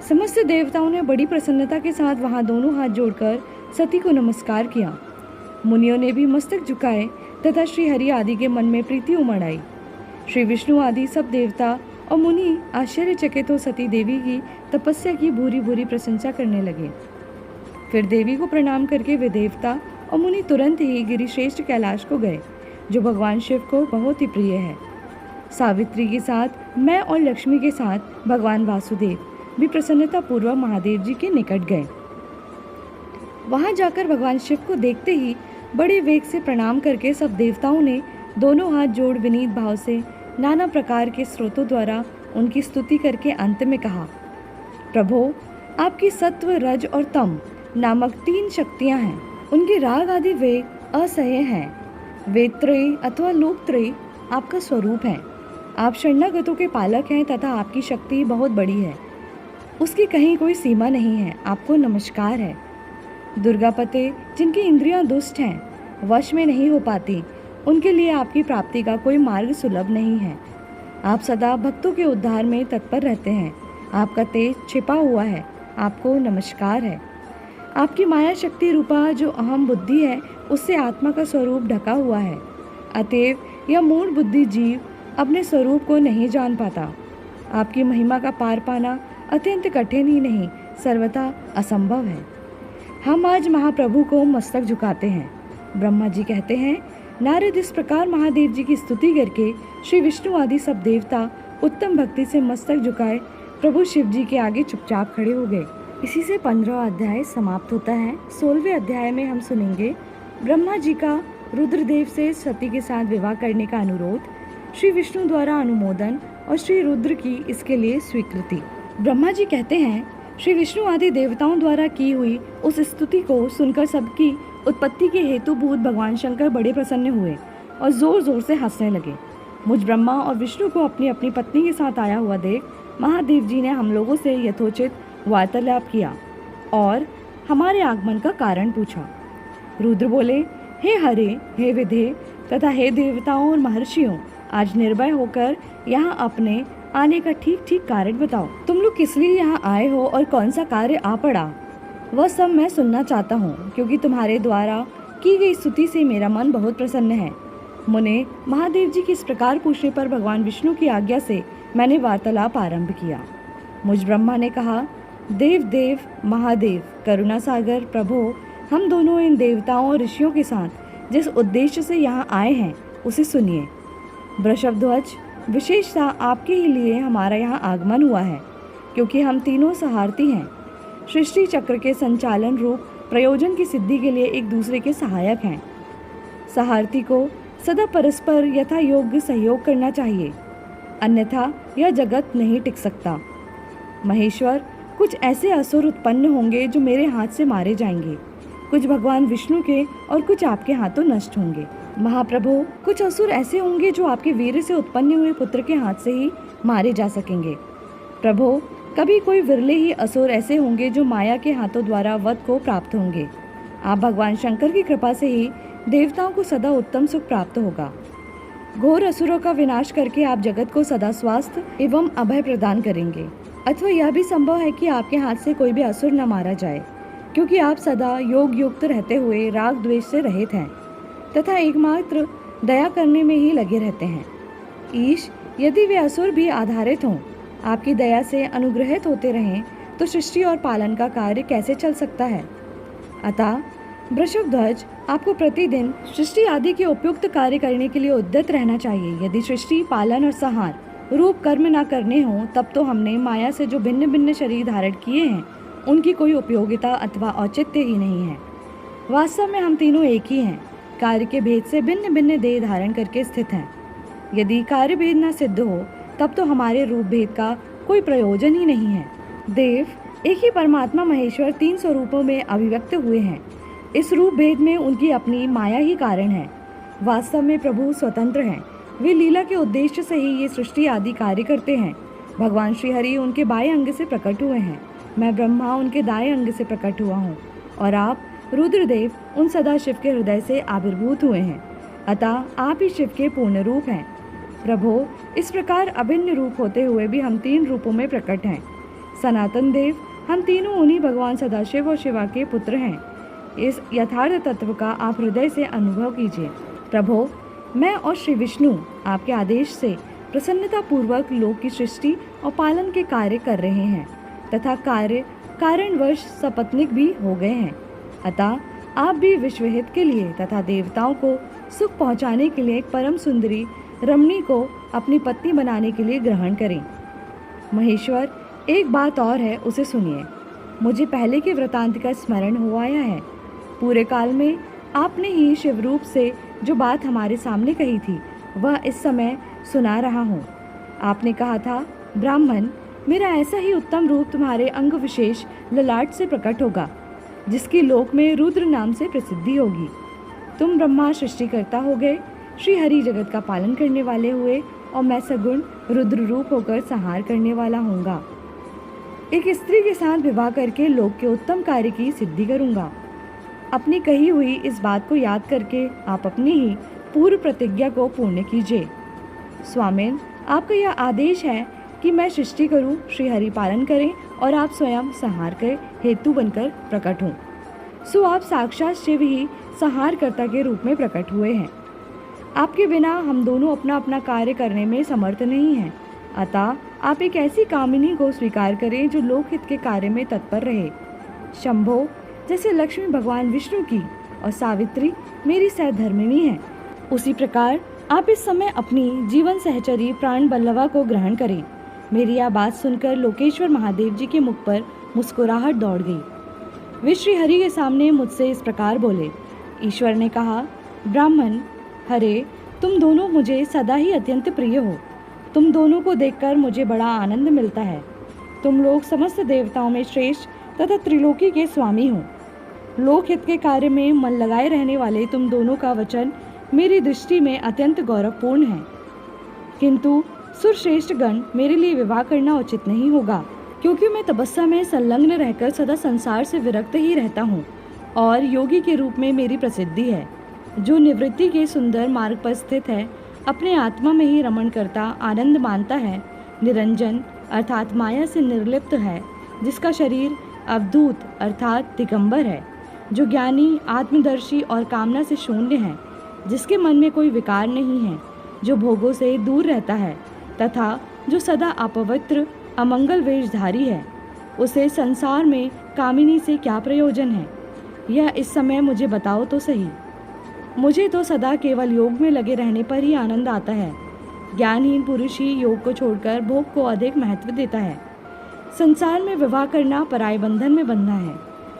समस्त देवताओं ने बड़ी प्रसन्नता के साथ वहां दोनों हाथ जोड़कर सती को नमस्कार किया। मुनियों ने भी मस्तक झुकाए तथा श्री हरि आदि के मन में प्रीति उमड़ आई। श्री विष्णु आदि सब देवता और मुनि आश्चर्यचकित हो सती देवी की तपस्या की भूरी भूरी प्रशंसा करने लगे। फिर देवी को प्रणाम करके वे देवता और मुनि तुरंत ही गिरिश्रेष्ठ कैलाश को गए, जो भगवान शिव को बहुत ही प्रिय है। सावित्री के साथ मैं और लक्ष्मी के साथ भगवान वासुदेव भी प्रसन्नता पूर्वक महादेव जी के निकट गए। वहां जाकर भगवान शिव को देखते ही बड़े वेग से प्रणाम करके सब देवताओं ने दोनों हाथ जोड़ विनीत भाव से नाना प्रकार के स्रोतों द्वारा उनकी स्तुति करके अंत में कहा, प्रभो, आपकी सत्व, रज और तम नामक 3 शक्तियां हैं। उनके राग आदि वेग असह्य हैं। वेदत्रयी अथवा लोकत्रयी आपका स्वरूप है। आप शरणागतों के पालक हैं तथा आपकी शक्ति बहुत बड़ी है, उसकी कहीं कोई सीमा नहीं है। आपको नमस्कार है। दुर्गापते, जिनकी इंद्रियां दुष्ट हैं, वश में नहीं हो पाती, उनके लिए आपकी प्राप्ति का कोई मार्ग सुलभ नहीं है। आप सदा भक्तों के उद्धार में तत्पर रहते हैं। आपका तेज छिपा हुआ है। आपको नमस्कार है। आपकी माया शक्ति रूपा जो अहम बुद्धि है, उससे आत्मा का स्वरूप ढका हुआ है। अतएव यह मूढ़ बुद्धि जीव अपने स्वरूप को नहीं जान पाता। आपकी महिमा का पार पाना अत्यंत कठिन ही नहीं, सर्वथा असंभव है। हम आज महाप्रभु को मस्तक झुकाते हैं। ब्रह्मा जी कहते हैं, नारद इस प्रकार महादेव जी की स्तुति करके श्री विष्णु आदि सब देवता उत्तम भक्ति से मस्तक झुकाए प्रभु शिव जी के आगे चुपचाप खड़े हो गए। इसी से 15वां अध्याय समाप्त होता है। 16वें अध्याय में हम सुनेंगे ब्रह्मा जी का रुद्रदेव से सती के साथ विवाह करने का अनुरोध, श्री विष्णु द्वारा अनुमोदन और श्री रुद्र की इसके लिए स्वीकृति। ब्रह्मा जी कहते हैं, श्री विष्णु आदि देवताओं द्वारा की हुई उस स्तुति को सुनकर सबकी उत्पत्ति के हेतुभूत भगवान शंकर बड़े प्रसन्न हुए और जोर जोर से हंसने लगे। मुझ ब्रह्मा और विष्णु को अपनी अपनी पत्नी के साथ आया हुआ देख महादेव जी ने हम लोगों से यथोचित वार्तालाप किया और हमारे आगमन का कारण पूछा। रुद्र बोले, हे हरे, हे विधे तथा हे देवताओं और महर्षियों, आज निर्भय होकर यहाँ अपने आने का ठीक ठीक कारण बताओ। तुम लोग किस लिए यहाँ आए हो और कौन सा कार्य आ पड़ा, वह सब मैं सुनना चाहता हूँ, क्योंकि तुम्हारे द्वारा की गई स्तुति से मेरा मन बहुत प्रसन्न है। मुने, महादेव जी की इस प्रकार पूछने पर भगवान विष्णु की आज्ञा से मैंने वार्तालाप आरंभ किया। मुझ ब्रह्मा ने कहा, देव देव महादेव, करुणा सागर प्रभो, हम दोनों इन देवताओं और ऋषियों के साथ जिस उद्देश्य से यहाँ आए हैं उसे सुनिए। वृषभध्वज, विशेषता आपके ही लिए हमारा यहाँ आगमन हुआ है, क्योंकि हम तीनों सहारती हैं। सृष्टि चक्र के संचालन रूप प्रयोजन की सिद्धि के लिए एक दूसरे के सहायक हैं। सहारती को सदा परस्पर यथा योग्य सहयोग करना चाहिए, अन्यथा यह जगत नहीं टिक सकता। महेश्वर, कुछ ऐसे असुर उत्पन्न होंगे जो मेरे हाथ से मारे जाएंगे, कुछ भगवान विष्णु के और कुछ आपके हाथों नष्ट होंगे। महाप्रभु, कुछ असुर ऐसे होंगे जो आपके वीर से उत्पन्न हुए पुत्र के हाथ से ही मारे जा सकेंगे। प्रभु, कभी कोई विरले ही असुर ऐसे होंगे जो माया के हाथों द्वारा वध को प्राप्त होंगे। आप भगवान शंकर की कृपा से ही देवताओं को सदा उत्तम सुख प्राप्त होगा। घोर असुरों का विनाश करके आप जगत को सदा स्वास्थ्य एवं अभय प्रदान करेंगे। अथवा यह भी संभव है कि आपके हाथ से कोई भी असुर न मारा जाए, क्योंकि आप सदा योग युक्त रहते हुए राग द्वेष से रहित हैं तथा एकमात्र दया करने में ही लगे रहते हैं। ईश, यदि वे असुर भी आधारित हों, आपकी दया से अनुग्रहित होते रहें, तो सृष्टि और पालन का कार्य कैसे चल सकता है। अतः वृषभध्वज, आपको प्रतिदिन सृष्टि आदि के उपयुक्त कार्य करने के लिए उद्यत रहना चाहिए। यदि सृष्टि, पालन और संहार रूप कर्म न करने हों, तब तो हमने माया से जो भिन्न भिन्न शरीर धारण किए हैं, उनकी कोई उपयोगिता अथवा औचित्य ही नहीं है। वास्तव में हम तीनों एक ही हैं, कार्य के भेद से भिन्न भिन्न देह धारण करके स्थित हैं। यदि कार्य भेद न सिद्ध हो, तब तो हमारे रूप भेद का कोई प्रयोजन ही नहीं है। देव, एक ही परमात्मा महेश्वर 3 स्वरूपों में अभिव्यक्त हुए हैं। इस रूप भेद में उनकी अपनी माया ही कारण है। वास्तव में प्रभु स्वतंत्र हैं। वे लीला के उद्देश्य से ही ये सृष्टि आदि कार्य करते हैं। भगवान श्री हरि उनके बाएं अंग से प्रकट हुए हैं। मैं ब्रह्मा उनके दाएं अंग से प्रकट हुआ हूँ और आप रुद्रदेव उन सदाशिव के हृदय से आविर्भूत हुए हैं। अतः आप ही शिव के पूर्ण रूप हैं। प्रभो, इस प्रकार अभिन्न रूप होते हुए भी हम 3 रूपों में प्रकट हैं। सनातन देव, हम तीनों उन्हीं भगवान सदाशिव और शिवा के पुत्र हैं। इस यथार्थ तत्व का आप हृदय से अनुभव कीजिए। प्रभो, मैं और श्री विष्णु आपके आदेश से प्रसन्नता पूर्वक लोक की सृष्टि और पालन के कार्य कर रहे हैं तथा कार्य कारणवश सपत्निक भी हो गए हैं। अतः आप भी विश्वहित के लिए तथा देवताओं को सुख पहुंचाने के लिए एक परम सुंदरी रमणी को अपनी पत्नी बनाने के लिए ग्रहण करें। महेश्वर, एक बात और है, उसे सुनिए। मुझे पहले के वृतांत का स्मरण हो आया है। पूरे काल में आपने ही शिवरूप से जो बात हमारे सामने कही थी वह इस समय सुना रहा हूँ। आपने कहा था, ब्राह्मण, मेरा ऐसा ही उत्तम रूप तुम्हारे अंग विशेष ललाट से प्रकट होगा जिसकी लोक में रुद्र नाम से प्रसिद्धि होगी। तुम ब्रह्मा सृष्टिकर्ता हो गए, श्री हरि जगत का पालन करने वाले हुए और मैं सगुण रुद्र रूप होकर संहार करने वाला होऊंगा। एक स्त्री के साथ विवाह करके लोक के उत्तम कार्य की सिद्धि करूंगा। अपनी कही हुई इस बात को याद करके आप अपनी ही पूर्व प्रतिज्ञा को पूर्ण कीजिए। स्वामिन, आपका यह आदेश है कि मैं सृष्टि करूं, श्री हरि पालन करें और आप स्वयं संहार के हेतु बनकर प्रकट हों। सो आप साक्षात शिव ही संहारकर्ता के रूप में प्रकट हुए हैं। आपके बिना हम दोनों अपना अपना कार्य करने में समर्थ नहीं हैं। अतः आप एक ऐसी कामिनी को स्वीकार करें जो लोकहित के कार्य में तत्पर रहे। शंभो, जैसे लक्ष्मी भगवान विष्णु की और सावित्री मेरी सहधर्मिणी है, उसी प्रकार आप इस समय अपनी जीवन सहचरी प्राण बल्लवा को ग्रहण करें। मेरी यह बात सुनकर लोकेश्वर महादेव जी के मुख पर मुस्कुराहट दौड़ गई। वे श्री हरि के सामने मुझसे इस प्रकार बोले। ईश्वर ने कहा, ब्राह्मण, हरे, तुम दोनों मुझे सदा ही अत्यंत प्रिय हो। तुम दोनों को देखकर मुझे बड़ा आनंद मिलता है। तुम लोग समस्त देवताओं में श्रेष्ठ तथा त्रिलोकी के स्वामी हो। लोकहित के कार्य में मन लगाए रहने वाले तुम दोनों का वचन मेरी दृष्टि में अत्यंत गौरवपूर्ण है। किंतु सुरश्रेष्ठ गण, मेरे लिए विवाह करना उचित नहीं होगा, क्योंकि मैं तपस्या में संलग्न रहकर सदा संसार से विरक्त ही रहता हूँ और योगी के रूप में मेरी प्रसिद्धि है। जो निवृत्ति के सुंदर मार्ग पर स्थित है, अपने आत्मा में ही रमण करता आनंद मानता है, निरंजन अर्थात माया से निर्लिप्त है, जिसका शरीर अवधूत अर्थात दिगंबर है, जो ज्ञानी आत्मदर्शी और कामना से शून्य है, जिसके मन में कोई विकार नहीं है, जो भोगों से दूर रहता है तथा जो सदा अपवित्र अमंगल वेशधारी है, उसे संसार में कामिनी से क्या प्रयोजन है, यह इस समय मुझे बताओ तो सही। मुझे तो सदा केवल योग में लगे रहने पर ही आनंद आता है। ज्ञानहीन पुरुष ही योग को छोड़कर भोग को अधिक महत्व देता है। संसार में विवाह करना पराय बंधन में बंधना है।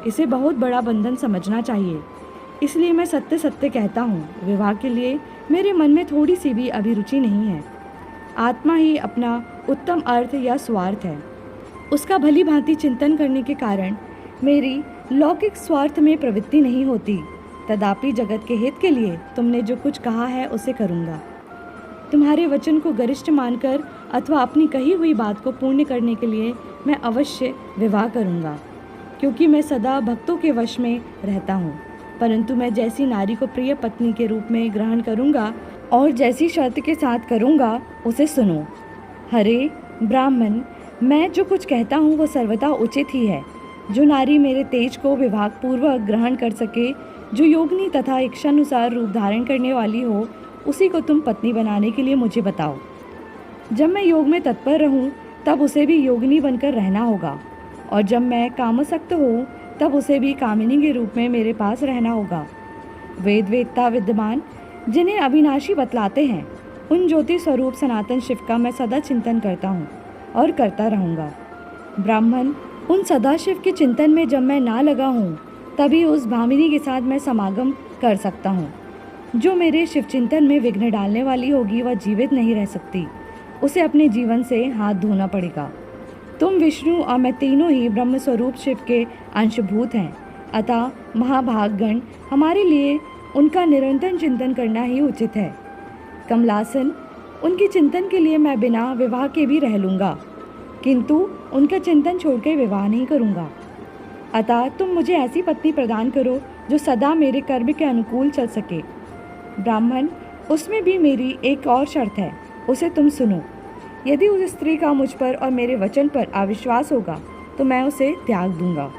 इसे बहुत बड़ा बंधन समझना चाहिए। इसलिए मैं सत्य सत्य कहता हूँ, विवाह के लिए मेरे मन में थोड़ी सी भी अभिरुचि नहीं है। आत्मा ही अपना उत्तम अर्थ या स्वार्थ है। उसका भली भांति चिंतन करने के कारण मेरी लौकिक स्वार्थ में प्रवृत्ति नहीं होती। तदापि जगत के हित के लिए तुमने जो कुछ कहा है उसे करूँगा। तुम्हारे वचन को गरिष्ठ मानकर अथवा अपनी कही हुई बात को पूर्ण करने के लिए मैं अवश्य विवाह करूँगा, क्योंकि मैं सदा भक्तों के वश में रहता हूँ। परंतु मैं जैसी नारी को प्रिय पत्नी के रूप में ग्रहण करूँगा और जैसी शर्त के साथ करूँगा, उसे सुनो। हरे ब्राह्मण, मैं जो कुछ कहता हूँ वो सर्वथा उचित ही है। जो नारी मेरे तेज को विभागपूर्वक ग्रहण कर सके, जो योगिनी तथा इच्छानुसार रूप धारण करने वाली हो, उसी को तुम पत्नी बनाने के लिए मुझे बताओ। जब मैं योग में तत्पर रहूं, तब उसे भी योगिनी बनकर रहना होगा, और जब मैं कामसक्त हूँ तब उसे भी कामिनी के रूप में मेरे पास रहना होगा। वेद वेदता विद्यमान जिन्हें अविनाशी बतलाते हैं, उन ज्योति स्वरूप सनातन शिव का मैं सदा चिंतन करता हूँ और करता रहूँगा। ब्राह्मण, उन सदाशिव के चिंतन में जब मैं ना लगा हूँ, तभी उस भामिनी के साथ मैं समागम कर सकता हूँ। जो मेरे शिव चिंतन में विघ्न डालने वाली होगी, वह जीवित नहीं रह सकती। उसे अपने जीवन से हाथ धोना पड़ेगा। तुम विष्णु और मैं तीनों ही ब्रह्म स्वरूप शिव के अंशभूत हैं। अतः महाभागगण हमारे लिए उनका निरंतर चिंतन करना ही उचित है। कमलासन, उनके चिंतन के लिए मैं बिना विवाह के भी रह लूँगा, किंतु उनका चिंतन छोड़कर विवाह नहीं करूँगा। अतः तुम मुझे ऐसी पत्नी प्रदान करो जो सदा मेरे कर्म के अनुकूल चल सके। ब्राह्मण, उसमें भी मेरी एक और शर्त है, उसे तुम सुनो। यदि उस स्त्री का मुझ पर और मेरे वचन पर अविश्वास होगा तो मैं उसे त्याग दूंगा।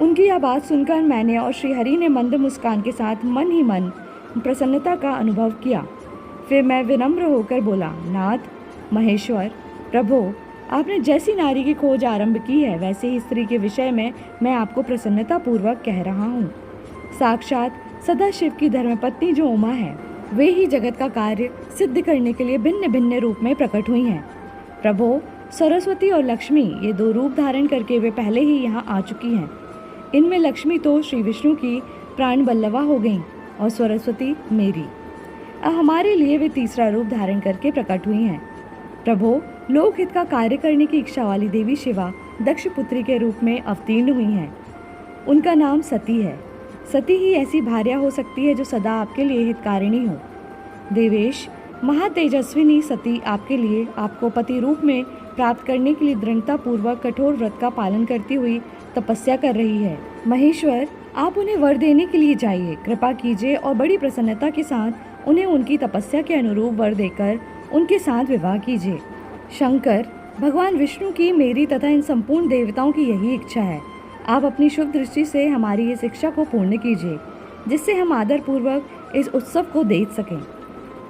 उनकी यह बात सुनकर मैंने और श्रीहरि ने मंद मुस्कान के साथ मन ही मन प्रसन्नता का अनुभव किया। फिर मैं विनम्र होकर बोला, नाथ, महेश्वर, प्रभो, आपने जैसी नारी की खोज आरंभ की है वैसे ही स्त्री के विषय में मैं आपको प्रसन्नतापूर्वक कह रहा हूँ। साक्षात सदाशिव की धर्मपत्नी जो उमा है, वे ही जगत का कार्य सिद्ध करने के लिए भिन्न भिन्न रूप में प्रकट हुई हैं। प्रभो, सरस्वती और लक्ष्मी, ये दो रूप धारण करके वे पहले ही यहाँ आ चुकी हैं। इनमें लक्ष्मी तो श्री विष्णु की प्राण बल्लवा हो गई और सरस्वती मेरी। अब हमारे लिए वे तीसरा रूप धारण करके प्रकट हुई हैं। प्रभो, लोकहित का कार्य करने की इच्छा वाली देवी शिवा दक्ष पुत्री के रूप में अवतीर्ण हुई हैं। उनका नाम सती है। सती ही ऐसी भार्या हो सकती है जो सदा आपके लिए हितकारिणी हो। देवेश, महातेजस्विनी सती आपके लिए आपको पति रूप में प्राप्त करने के लिए दृढ़ता पूर्वक कठोर व्रत का पालन करती हुई तपस्या कर रही है। महेश्वर, आप उन्हें वर देने के लिए जाइए, कृपा कीजिए और बड़ी प्रसन्नता के साथ उन्हें उनकी तपस्या के अनुरूप वर देकर उनके साथ विवाह कीजिए। शंकर, भगवान विष्णु की, मेरी तथा इन संपूर्ण देवताओं की यही इच्छा है। आप अपनी शुभ दृष्टि से हमारी इस इच्छा को पूर्ण कीजिए, जिससे हम आदरपूर्वक इस उत्सव को देख सकें।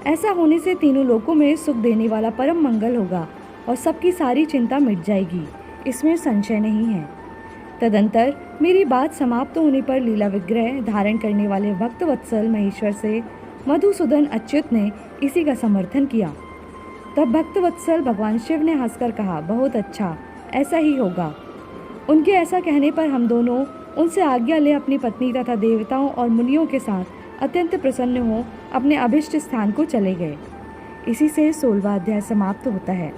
ऐसा होने से तीनों लोकों में सुख देने वाला परम मंगल होगा और सबकी सारी चिंता मिट जाएगी, इसमें संशय नहीं है। तदंतर मेरी बात समाप्त होने पर लीला विग्रह धारण करने वाले भक्त वत्सल महेश्वर से मधुसूदन अच्युत ने इसी का समर्थन किया। तब भक्त वत्सल भगवान शिव ने हंसकर कहा, बहुत अच्छा, ऐसा ही होगा। उनके ऐसा कहने पर हम दोनों उनसे आज्ञा ले अपनी पत्नी तथा देवताओं और मुनियों के साथ अत्यंत प्रसन्न हो अपने अभिष्ट स्थान को चले गए। इसी से 16वां अध्याय समाप्त होता है।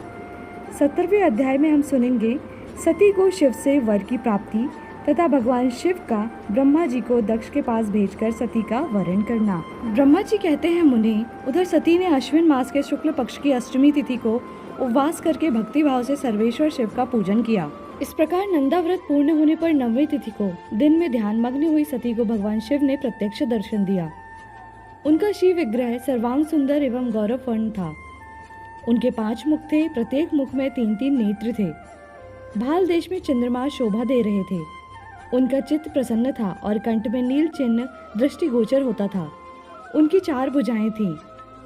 17वें अध्याय में हम सुनेंगे सती को शिव से वर की प्राप्ति तथा भगवान शिव का ब्रह्मा जी को दक्ष के पास भेजकर सती का वरण करना। ब्रह्मा जी कहते हैं, मुनि, उधर सती ने अश्विन मास के शुक्ल पक्ष की अष्टमी तिथि को उपवास करके भक्ति भाव से सर्वेश्वर शिव का पूजन किया। इस प्रकार नंदा व्रत पूर्ण होने पर 9वीं तिथि को दिन में ध्यान मग्न हुई सती को भगवान शिव ने प्रत्यक्ष दर्शन दिया। उनका शिव विग्रह सर्वांग सुंदर एवं गौरवपूर्ण था। उनके 5 मुख थे, प्रत्येक मुख में 3-3 नेत्र थे। भाल देश में चंद्रमा शोभा दे रहे थे। उनका चित्त प्रसन्न था और कंठ में नील चिन्ह दृष्टिगोचर होता था। उनकी 4 भुजाएं थीं।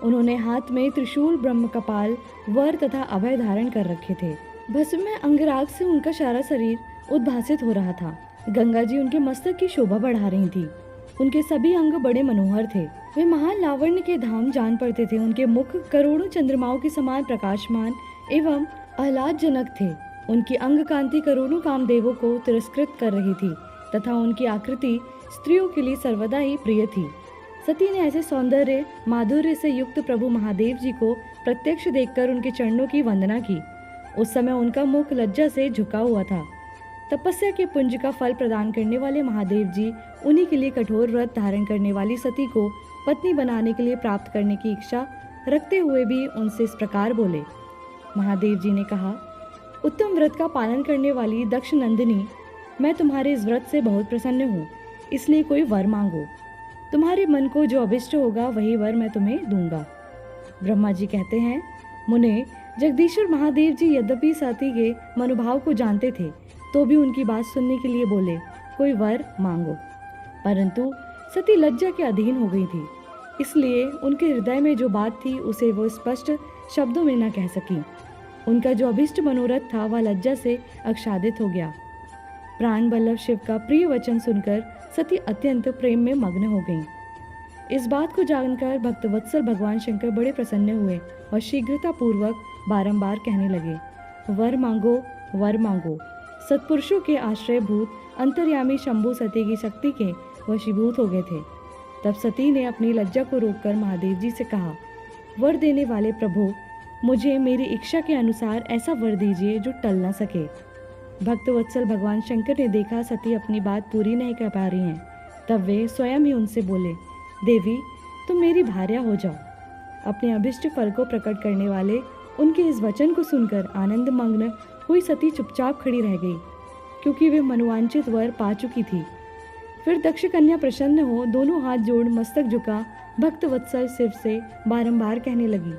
उन्होंने हाथ में त्रिशूल, ब्रह्म कपाल, वर तथा अभय धारण कर रखे थे। भस्म में अंगराग से उनका सारा शरीर उद्भासित हो रहा था। गंगा जी उनके मस्तक की शोभा बढ़ा रही थी। उनके सभी अंग बड़े मनोहर थे। वे महान लावण्य के धाम जान पड़ते थे। उनके मुख करोड़ों चंद्रमाओं के समान प्रकाशमान एवं आह्लादजनक थे। उनकी अंग कांति करोड़ों कामदेवों को तिरस्कृत कर रही थी तथा उनकी आकृति स्त्रियों के लिए सर्वदा ही प्रिय थी। सती ने ऐसे सौंदर्य माधुर्य से युक्त प्रभु महादेव जी को प्रत्यक्ष देखकर उनके चरणों की वंदना की। उस समय उनका मुख लज्जा से झुका हुआ था। तपस्या के पुंज का फल प्रदान करने वाले महादेव जी उन्हीं के लिए कठोर व्रत धारण करने वाली सती को पत्नी बनाने के लिए प्राप्त करने की इच्छा रखते हुए भी उनसे इस प्रकार बोले। महादेव जी ने कहा, उत्तम व्रत का पालन करने वाली दक्ष नंदिनी, मैं तुम्हारे इस व्रत से बहुत प्रसन्न हूँ, इसलिए कोई वर मांगो। तुम्हारे मन को जो अभिष्ट होगा वही वर मैं तुम्हें दूंगा। ब्रह्मा जी कहते हैं, मुने, जगदीश्वर महादेव जी यद्यपि सती के मनोभाव को जानते थे तो भी उनकी बात सुनने के लिए बोले, कोई वर मांगो। परंतु सती लज्जा के अधीन हो गई थी, इसलिए उनके हृदय में जो बात थी उसे वो स्पष्ट शब्दों में न कह सकी। उनका जो अभिष्ट मनोरथ था वह लज्जा से आच्छादित हो गया। प्राण बल्लभ शिव का प्रिय वचन सुनकर सती अत्यंत प्रेम में मग्न हो गईं। इस बात को जानकर भक्तवत्सल भगवान शंकर बड़े प्रसन्न हुए और शीघ्रता पूर्वक बारंबार कहने लगे, वर मांगो, वर मांगो। सत्पुरुषों के आश्रयभूत अंतर्यामी शंभु सती की शक्ति के वशीभूत हो गए थे। तब सती ने अपनी लज्जा को रोककर महादेव जी से कहा, वर देने वाले प्रभु, मुझे मेरी इच्छा के अनुसार ऐसा वर दीजिए जो टल न सके। भक्त वत्सल भगवान शंकर ने देखा सती अपनी बात पूरी नहीं कर पा रही हैं। तब वे स्वयं ही उनसे बोले, देवी तुम मेरी भार्या हो जाओ। अपने अभिष्ट फल को प्रकट करने वाले उनके इस वचन को सुनकर आनंद मग्न हुई सती चुपचाप खड़ी रह गई, क्योंकि वे मनोवांछित वर पा चुकी थी। फिर दक्ष कन्या प्रसन्न हो दोनों हाथ जोड़ मस्तक झुका भक्त वत्सल शिव से बारंबार कहने लगी।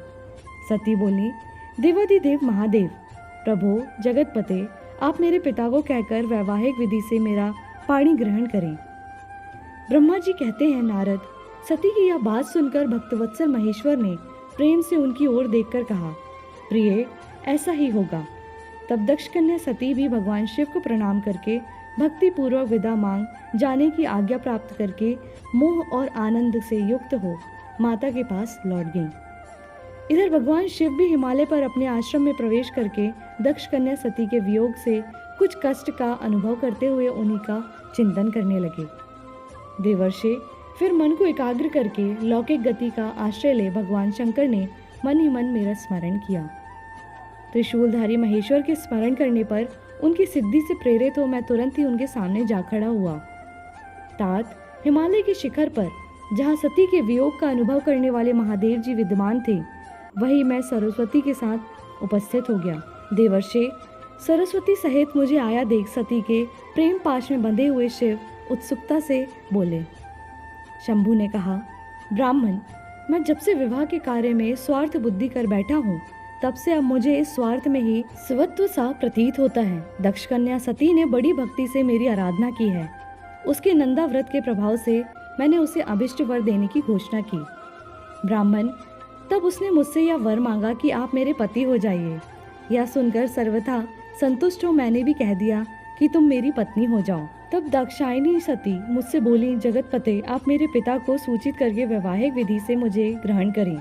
सती बोली, देवाधिदेव महादेव, प्रभो जगतपते, आप मेरे पिता को कहकर वैवाहिक विधि से मेरा पाणी ग्रहण करें। ब्रह्मा जी कहते हैं, नारद, सती की यह बात सुनकर भक्तवत्सल महेश्वर ने प्रेम से उनकी ओर देखकर कहा, प्रिय ऐसा ही होगा। तब दक्ष कन्या सती भी भगवान शिव को प्रणाम करके भक्ति पूर्वक विदा मांग जाने की आज्ञा प्राप्त करके मोह और आनंद से युक्त हो माता के पास लौट गईं। इधर भगवान शिव भी हिमालय पर अपने आश्रम में प्रवेश करके दक्ष कन्या सती के वियोग से कुछ कष्ट का अनुभव करते हुए उन्हीं का चिंतन करने लगे। देवर्षि फिर मन को एकाग्र करके लौकिक गति का आश्रय ले भगवान शंकर ने मन ही मन मेरा स्मरण किया। त्रिशूलधारी महेश्वर के स्मरण करने पर उनकी सिद्धि से प्रेरित हो मैं तुरंत ही उनके सामने जा खड़ा हुआ। तात हिमालय के शिखर पर जहाँ सती के वियोग का अनुभव करने वाले महादेव जी विद्यमान थे, वही मैं सरस्वती के साथ उपस्थित हो गया। देवर्षि सरस्वती सहित मुझे आया देख सती के प्रेम पाश में बंधे हुए शिव उत्सुकता से बोले। शंभु ने कहा, ब्राह्मण, मैं जब से विवाह के कार्य में स्वार्थ बुद्धि कर बैठा हूँ, तब से अब मुझे इस स्वार्थ में ही स्वत्व सा प्रतीत होता है। दक्ष कन्या सती ने बड़ी भक्ति से मेरी आराधना की है। उसके नंदा व्रत के प्रभाव से मैंने उसे अभिष्ट वर देने की घोषणा की। ब्राह्मण, तब उसने मुझसे यह वर मांगा कि आप मेरे पति हो जाइए। यह सुनकर सर्वथा संतुष्ट हो मैंने भी कह दिया कि तुम मेरी पत्नी हो जाओ। तब दाक्षायणी सती मुझसे बोली, जगतपते, आप मेरे पिता को सूचित करके वैवाहिक विधि से मुझे ग्रहण करें।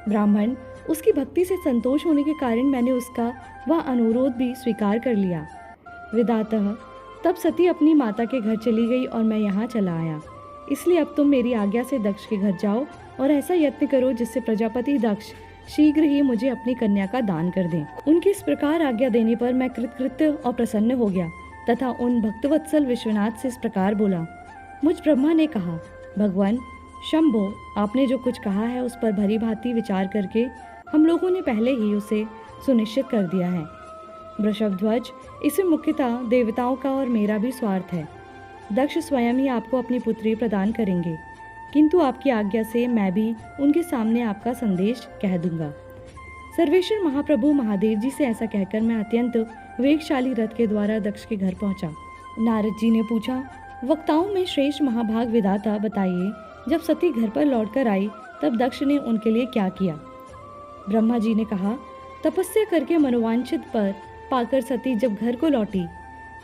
ब्राह्मण, उसकी भक्ति से संतोष होने के कारण मैंने उसका वह अनुरोध भी स्वीकार कर लिया। विदातः तब सती अपनी माता के घर चली गई और मैं यहाँ चला आया। इसलिए अब तुम मेरी आज्ञा से दक्ष के घर जाओ और ऐसा यत्न करो जिससे प्रजापति दक्ष शीघ्र ही मुझे अपनी कन्या का दान कर दें। उनकी इस प्रकार आज्ञा देने पर मैं कृतकृत्य और प्रसन्न हो गया तथा उन भक्तवत्सल विश्वनाथ से इस प्रकार बोला। मुझ ब्रह्मा ने कहा, भगवान शंभो, आपने जो कुछ कहा है उस पर भली भांति विचार करके हम लोगों ने पहले ही उसे सुनिश्चित कर दिया है। वृषभध्वज, इसमें मुख्यतः देवताओं का और मेरा भी स्वार्थ है। दक्ष स्वयं ही आपको अपनी पुत्री प्रदान करेंगे, किंतु आपकी आज्ञा से मैं भी उनके सामने आपका संदेश कह दूंगा। सर्वेश्वर महाप्रभु महादेव जी से ऐसा कहकर मैं अत्यंत वेगशाली रथ के द्वारा दक्ष के घर पहुंचा। नारद जी ने पूछा, वक्ताओं में श्रेष्ठ महाभाग विधाता, बताइए, जब सती घर पर लौटकर आई तब दक्ष ने उनके लिए क्या किया? ब्रह्मा जी ने कहा, तपस्या करके मनोवांछित पर पाकर सती जब घर को लौटी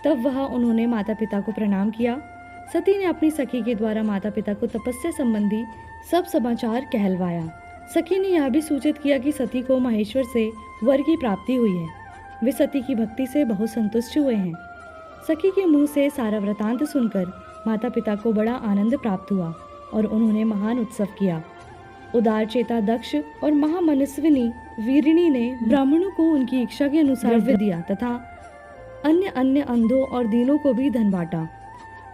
तब वह उन्होंने माता पिता को प्रणाम किया। सती ने अपनी सखी के द्वारा माता पिता को तपस्या संबंधी सब समाचार कहलवाया। सखी ने यह भी सूचित किया कि सती को महेश्वर से वर की प्राप्ति हुई है। वे सती की भक्ति से बहुत संतुष्ट हुए हैं। सखी के मुंह से सारा वृतांत सुनकर माता पिता को बड़ा आनंद प्राप्त हुआ और उन्होंने महान उत्सव किया। उदार चेता दक्ष और महामनस्विनी वीरिणी ने ब्राह्मणों को उनकी इच्छा के अनुसार द्रव्य दिया तथा अन्य अन्य अंधों और दीनों को भी धन बांटा।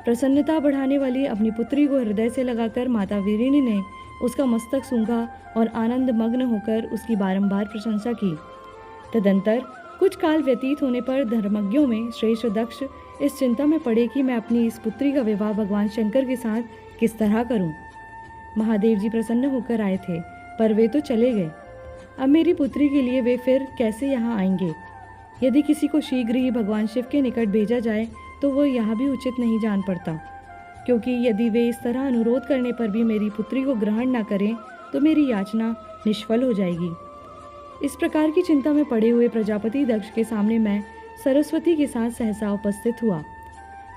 प्रसन्नता बढ़ाने वाली अपनी पुत्री को हृदय से लगाकर माता वीरिणी ने उसका मस्तक सूंघा और आनंद मग्न होकर उसकी बारंबार प्रशंसा की। तदंतर कुछ काल व्यतीत होने पर धर्मज्ञों में श्रेष्ठ दक्ष इस चिंता में पड़े कि मैं अपनी इस पुत्री का विवाह भगवान शंकर के साथ किस तरह करूं। महादेव जी प्रसन्न होकर आए थे, पर वे तो चले गए। अब मेरी पुत्री के लिए वे फिर कैसे यहाँ आएंगे? यदि किसी को शीघ्र ही भगवान शिव के निकट भेजा जाए तो वो यह भी उचित नहीं जान पड़ता, क्योंकि यदि वे इस तरह अनुरोध करने पर भी मेरी पुत्री को ग्रहण न करें तो मेरी याचना निष्फल हो जाएगी। इस प्रकार की चिंता में पड़े हुए प्रजापति दक्ष के सामने मैं सरस्वती के साथ सहसा उपस्थित हुआ।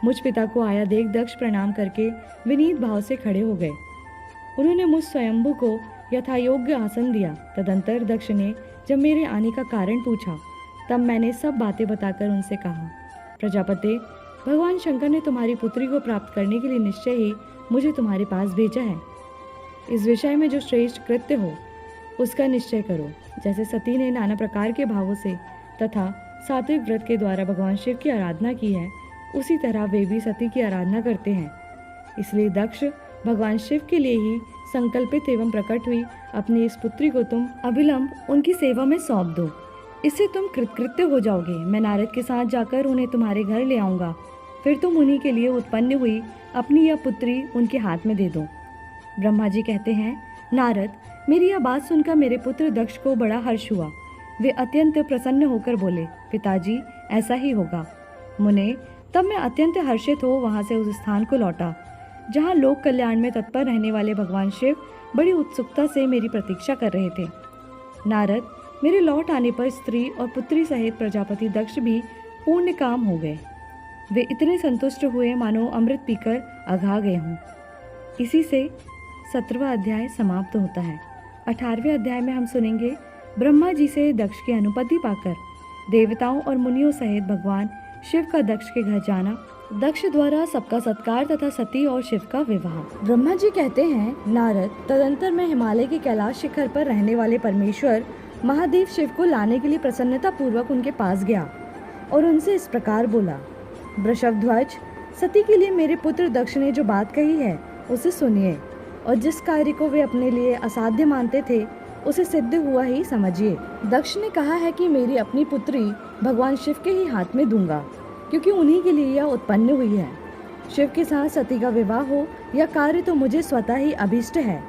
मुझ पिता को आया देख दक्ष प्रणाम करके विनीत भाव से खड़े हो गए। उन्होंने मुझ स्वयंभू को यथायोग्य आसन दिया। तदंतर दक्ष ने जब मेरे आने का कारण पूछा तब मैंने सब बातें बताकर उनसे कहा, प्रजापते, भगवान शंकर ने तुम्हारी पुत्री को प्राप्त करने के लिए निश्चय ही मुझे तुम्हारे पास भेजा है। इस विषय में जो श्रेष्ठ कृत्य हो उसका निश्चय करो। जैसे सती ने नाना प्रकार के भावों से तथा सात्विक व्रत के द्वारा भगवान शिव की आराधना की है, उसी तरह वे भी सती की आराधना करते हैं। इसलिए दक्ष, भगवान शिव के लिए ही संकल्पित एवं प्रकट हुई अपनी इस पुत्री को तुम अविलंब उनकी सेवा में सौंप दो। इससे तुम कृतकृत्य हो जाओगे। मैं नारद के साथ जाकर उन्हें तुम्हारे घर ले आऊंगा। फिर तुम उन्हीं के लिए उत्पन्न हुई अपनी यह पुत्री उनके हाथ में दे दो। ब्रह्मा जी कहते हैं, नारद, मेरी यह बात सुनकर मेरे पुत्र दक्ष को बड़ा हर्ष हुआ। वे अत्यंत प्रसन्न होकर बोले, पिताजी, ऐसा ही होगा। मुने, तब मैं अत्यंत हर्षित हो वहां से उस स्थान को लौटा जहां लोक कल्याण में तत्पर रहने वाले भगवान शिव बड़ी उत्सुकता से मेरी प्रतीक्षा कर रहे थे। नारद, मेरे लौट आने पर स्त्री और पुत्री सहित प्रजापति दक्ष भी पूर्ण काम हो गए। वे इतने संतुष्ट हुए मानो अमृत पीकर अघा गए हों। इसी से 17वां अध्याय समाप्त होता है। 18वें अध्याय में हम सुनेंगे ब्रह्मा जी से दक्ष की अनुपत्ति पाकर देवताओं और मुनियों सहित भगवान शिव का दक्ष के घर जाना, दक्ष द्वारा सबका सत्कार तथा सती और शिव का विवाह। ब्रह्मा जी कहते हैं, नारद, तदंतर मैं हिमालय के कैलाश शिखर पर रहने वाले परमेश्वर महादेव शिव को लाने के लिए प्रसन्नता पूर्वक उनके पास गया और उनसे इस प्रकार बोला, वृषभध्वज, सती के लिए मेरे पुत्र दक्ष ने जो बात कही है उसे सुनिए और जिस कार्य को वे अपने लिए असाध्य मानते थे उसे सिद्ध हुआ ही समझिए। दक्ष ने कहा है कि मेरी अपनी पुत्री भगवान शिव के ही हाथ में दूंगा, क्योंकि उन्हीं के लिए यह उत्पन्न हुई है। शिव के साथ सती का विवाह हो यह कार्य तो मुझे स्वतः ही अभीष्ट है।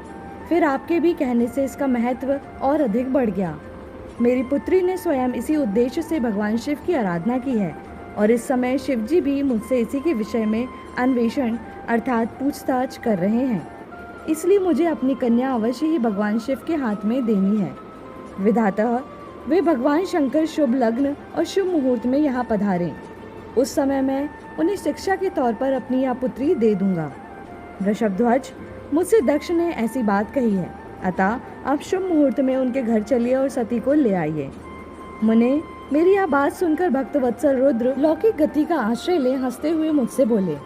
फिर आपके भी कहने से इसका महत्व और अधिक बढ़ गया। मेरी पुत्री ने स्वयं इसी उद्देश्य से भगवान शिव की आराधना की है और इस समय शिव जी भी मुझसे इसी के विषय में अन्वेषण अर्थात पूछताछ कर रहे हैं। इसलिए मुझे अपनी कन्या अवश्य ही भगवान शिव के हाथ में देनी है। विधातः वे भगवान शंकर शुभ लग्न और शुभ मुहूर्त में यहाँ पधारें। उस समय मैं उन्हें शिक्षा के तौर पर अपनी यह पुत्री दे दूंगा। वृषभध्वज, मुझसे दक्ष ने ऐसी बात कही है, अतः आप शुभ मुहूर्त में उनके घर चलिए और सती को ले आइए। मुने, मेरी यह बात सुनकर भक्तवत्सल रुद्र लौकिक गति का आश्रय ले हंसते हुए मुझसे बोले,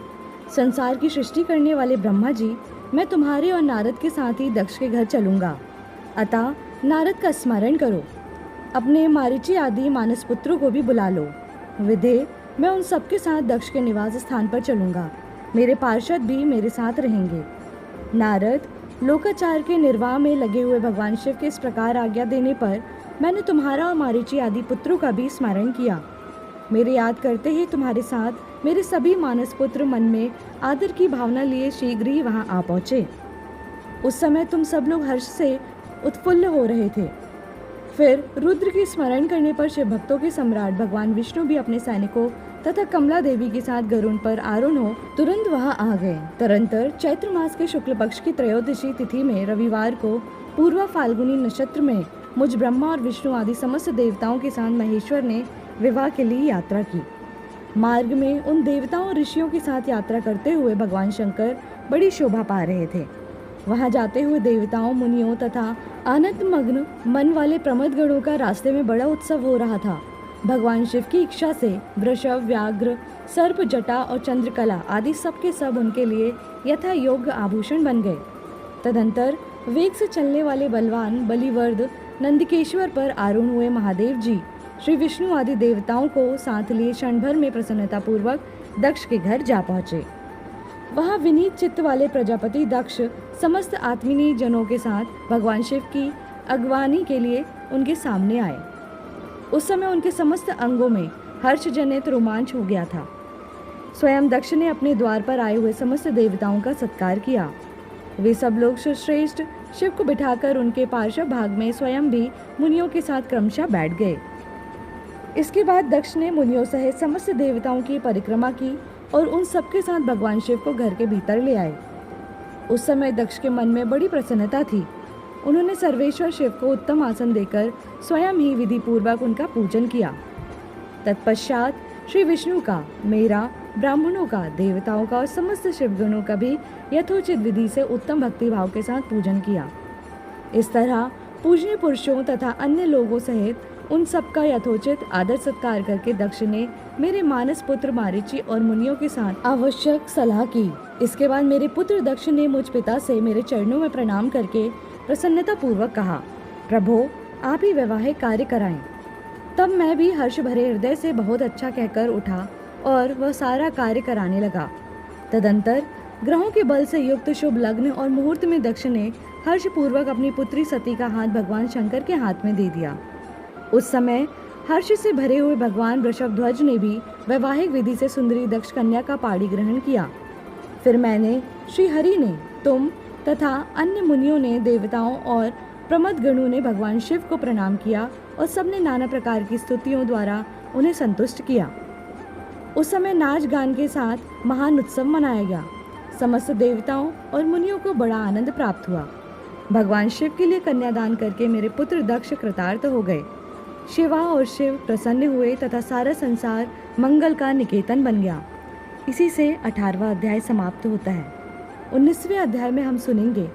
संसार की सृष्टि करने वाले ब्रह्मा जी, मैं तुम्हारे और नारद के साथ ही दक्ष के घर चलूंगा। अतः नारद का स्मरण करो। अपने मारीची आदि मानस पुत्रों को भी बुला लो। विधे, मैं उन सबके साथ दक्ष के निवास स्थान पर चलूंगा। मेरे पार्षद भी मेरे साथ रहेंगे। नारद, लोकाचार के निर्वाह में लगे हुए भगवान शिव के इस प्रकार आज्ञा देने पर मैंने तुम्हारा और मारीची आदि पुत्रों का भी स्मरण किया। मेरे याद करते ही तुम्हारे साथ मेरे सभी मानस पुत्र मन में आदर की भावना लिए शीघ्र ही वहां आ पहुंचे। उस समय तुम सब लोग हर्ष से उत्फुल्ल हो रहे थे। फिर रुद्र के स्मरण करने पर शिव भक्तों के सम्राट भगवान विष्णु भी अपने सैनिकों तथा कमला देवी के साथ गरुड़ पर आरूढ़ हो तुरंत वहां आ गए। तरंतर चैत्र मास के शुक्ल पक्ष की त्रयोदशी तिथि में रविवार को पूर्वा फाल्गुनी नक्षत्र में मुझ ब्रह्मा और विष्णु आदि समस्त देवताओं के साथ महेश्वर ने विवाह के लिए यात्रा की। मार्ग में उन देवताओं और ऋषियों के साथ यात्रा करते हुए भगवान शंकर बड़ी शोभा पा रहे थे। वहां जाते हुए देवताओं, मुनियों तथा आनंद मग्न मन वाले प्रमदगणों का रास्ते में बड़ा उत्सव हो रहा था। भगवान शिव की इच्छा से वृषभ, व्याघ्र, सर्प, जटा और चंद्रकला आदि सब के सब उनके लिए यथा योग्य आभूषण बन गए। तदंतर वेग से चलने वाले बलवान बलिवर्द नंदिकेश्वर पर आरूढ़ हुए महादेव जी श्री विष्णु आदि देवताओं को साथ लिए क्षण भर में प्रसन्नता पूर्वक दक्ष के घर जा पहुंचे। वहां विनीत चित्त वाले प्रजापति दक्ष समस्त आत्मीनी जनों के साथ भगवान शिव की अगवानी के लिए उनके सामने आए। उस समय उनके समस्त अंगों में हर्ष जनित रोमांच हो गया था। स्वयं दक्ष ने अपने द्वार पर आए हुए समस्त देवताओं का सत्कार किया। वे सब लोग श्रेष्ठ शिव को बिठाकर उनके पार्श्व भाग में स्वयं भी मुनियों के साथ क्रमशः बैठ गए। इसके बाद दक्ष ने मुनियों सहित समस्त देवताओं की परिक्रमा की और उन सबके साथ भगवान शिव को घर के भीतर ले आए। उस समय दक्ष के मन में बड़ी प्रसन्नता थी। उन्होंने सर्वेश्वर शिव को उत्तम आसन देकर स्वयं ही विधि पूर्वक उनका पूजन किया। तत्पश्चात श्री विष्णु का, मेरा, ब्राह्मणों का, देवताओं का और समस्त शिवगणों का भी यथोचित विधि से उत्तम भक्ति भाव के साथ पूजन किया। इस तरह पूजनीय पुरुषों तथा अन्य लोगों सहित उन सबका यथोचित आदर सत्कार करके दक्ष ने मेरे मानस पुत्र मारीची और मुनियों के साथ आवश्यक सलाह की। इसके बाद मेरे पुत्र दक्ष ने मुझ पिता से मेरे चरणों में प्रणाम करके प्रसन्नता पूर्वक कहा, प्रभो, आप ही वैवाहिक कार्य कराएं। तब मैं भी हर्ष भरे हृदय से बहुत अच्छा कहकर उठा और वह सारा कार्य कराने लगा। तदंतर ग्रहों के बल से युक्त शुभ लग्न और मुहूर्त में दक्ष ने हर्षपूर्वक अपनी पुत्री सती का हाथ भगवान शंकर के हाथ में दे दिया। उस समय हर्ष से भरे हुए भगवान वृषभध्वज ने भी वैवाहिक विधि से सुंदरी दक्ष कन्या का पाणी ग्रहण किया। फिर मैंने, श्री हरि ने, तुम तथा अन्य मुनियों ने, देवताओं और प्रमद गणों ने भगवान शिव को प्रणाम किया और सबने नाना प्रकार की स्तुतियों द्वारा उन्हें संतुष्ट किया। उस समय नाच गान के साथ महान उत्सव मनाया गया। समस्त देवताओं और मुनियों को बड़ा आनंद प्राप्त हुआ। भगवान शिव के लिए कन्यादान करके मेरे पुत्र दक्ष कृतार्थ हो गए। शिवा और शिव प्रसन्न हुए तथा सारा संसार मंगल का निकेतन बन गया। इसी से 18वां अध्याय समाप्त होता है। 19वें अध्याय में हम सुनेंगे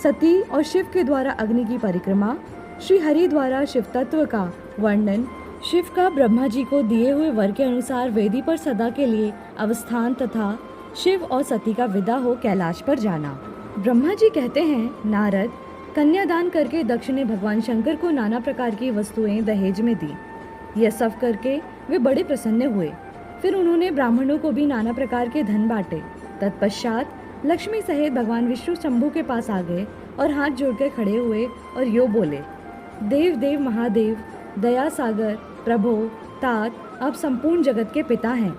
सती और शिव के द्वारा अग्नि की परिक्रमा, श्री हरि द्वारा शिव तत्व का वर्णन, शिव का ब्रह्मा जी को दिए हुए वर के अनुसार वेदी पर सदा के लिए अवस्थान तथा शिव और सती का विदा हो कैलाश पर जाना। ब्रह्मा जी कहते हैं, नारद, कन्यादान करके दक्ष ने भगवान शंकर को नाना प्रकार की वस्तुएं दहेज में दी। यह सब करके वे बड़े प्रसन्न हुए। फिर उन्होंने ब्राह्मणों को भी नाना प्रकार के धन बांटे। तत्पश्चात लक्ष्मी सहित भगवान विष्णु शंभु के पास आ गए और हाथ जोड़कर खड़े हुए और यो बोले, देव देव महादेव, दया सागर, प्रभो, तात, आप संपूर्ण जगत के पिता हैं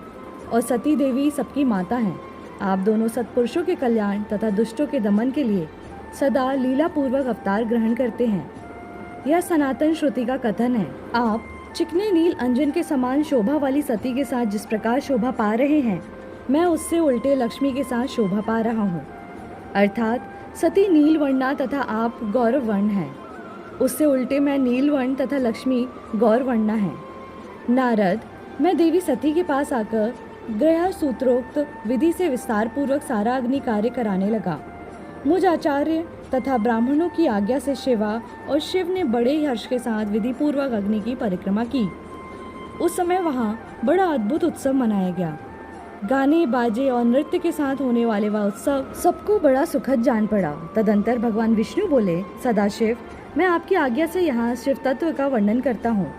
और सती देवी सबकी माता हैं। आप दोनों सत्पुरुषों के कल्याण तथा दुष्टों के दमन के लिए सदा लीला पूर्वक अवतार ग्रहण करते हैं। यह सनातन श्रुति का कथन है। आप चिकने नील अंजन के समान शोभा वाली सती के साथ जिस प्रकार शोभा पा रहे हैं, मैं उससे उल्टे लक्ष्मी के साथ शोभा पा रहा हूँ। अर्थात सती नील वर्णा तथा आप गौरव वर्ण हैं। उससे उल्टे मैं नील वर्ण तथा लक्ष्मी गौर वर्णा है। नारद, मैं देवी सती के पास आकर ग्रह सूत्रोक्त विधि से विस्तार पूर्वक सारा अग्नि कार्य कराने लगा। मुझ आचार्य तथा ब्राह्मणों की आज्ञा से शिवा और शिव ने बड़े ही हर्ष के साथ विधि पूर्वक अग्नि की परिक्रमा की। उस समय वहाँ बड़ा अद्भुत उत्सव मनाया गया। गाने बाजे और नृत्य के साथ होने वाले वह उत्सव सबको बड़ा सुखद जान पड़ा। तदंतर भगवान विष्णु बोले, सदाशिव, मैं आपकी आज्ञा से यहाँ शिव तत्व का वर्णन करता हूँ।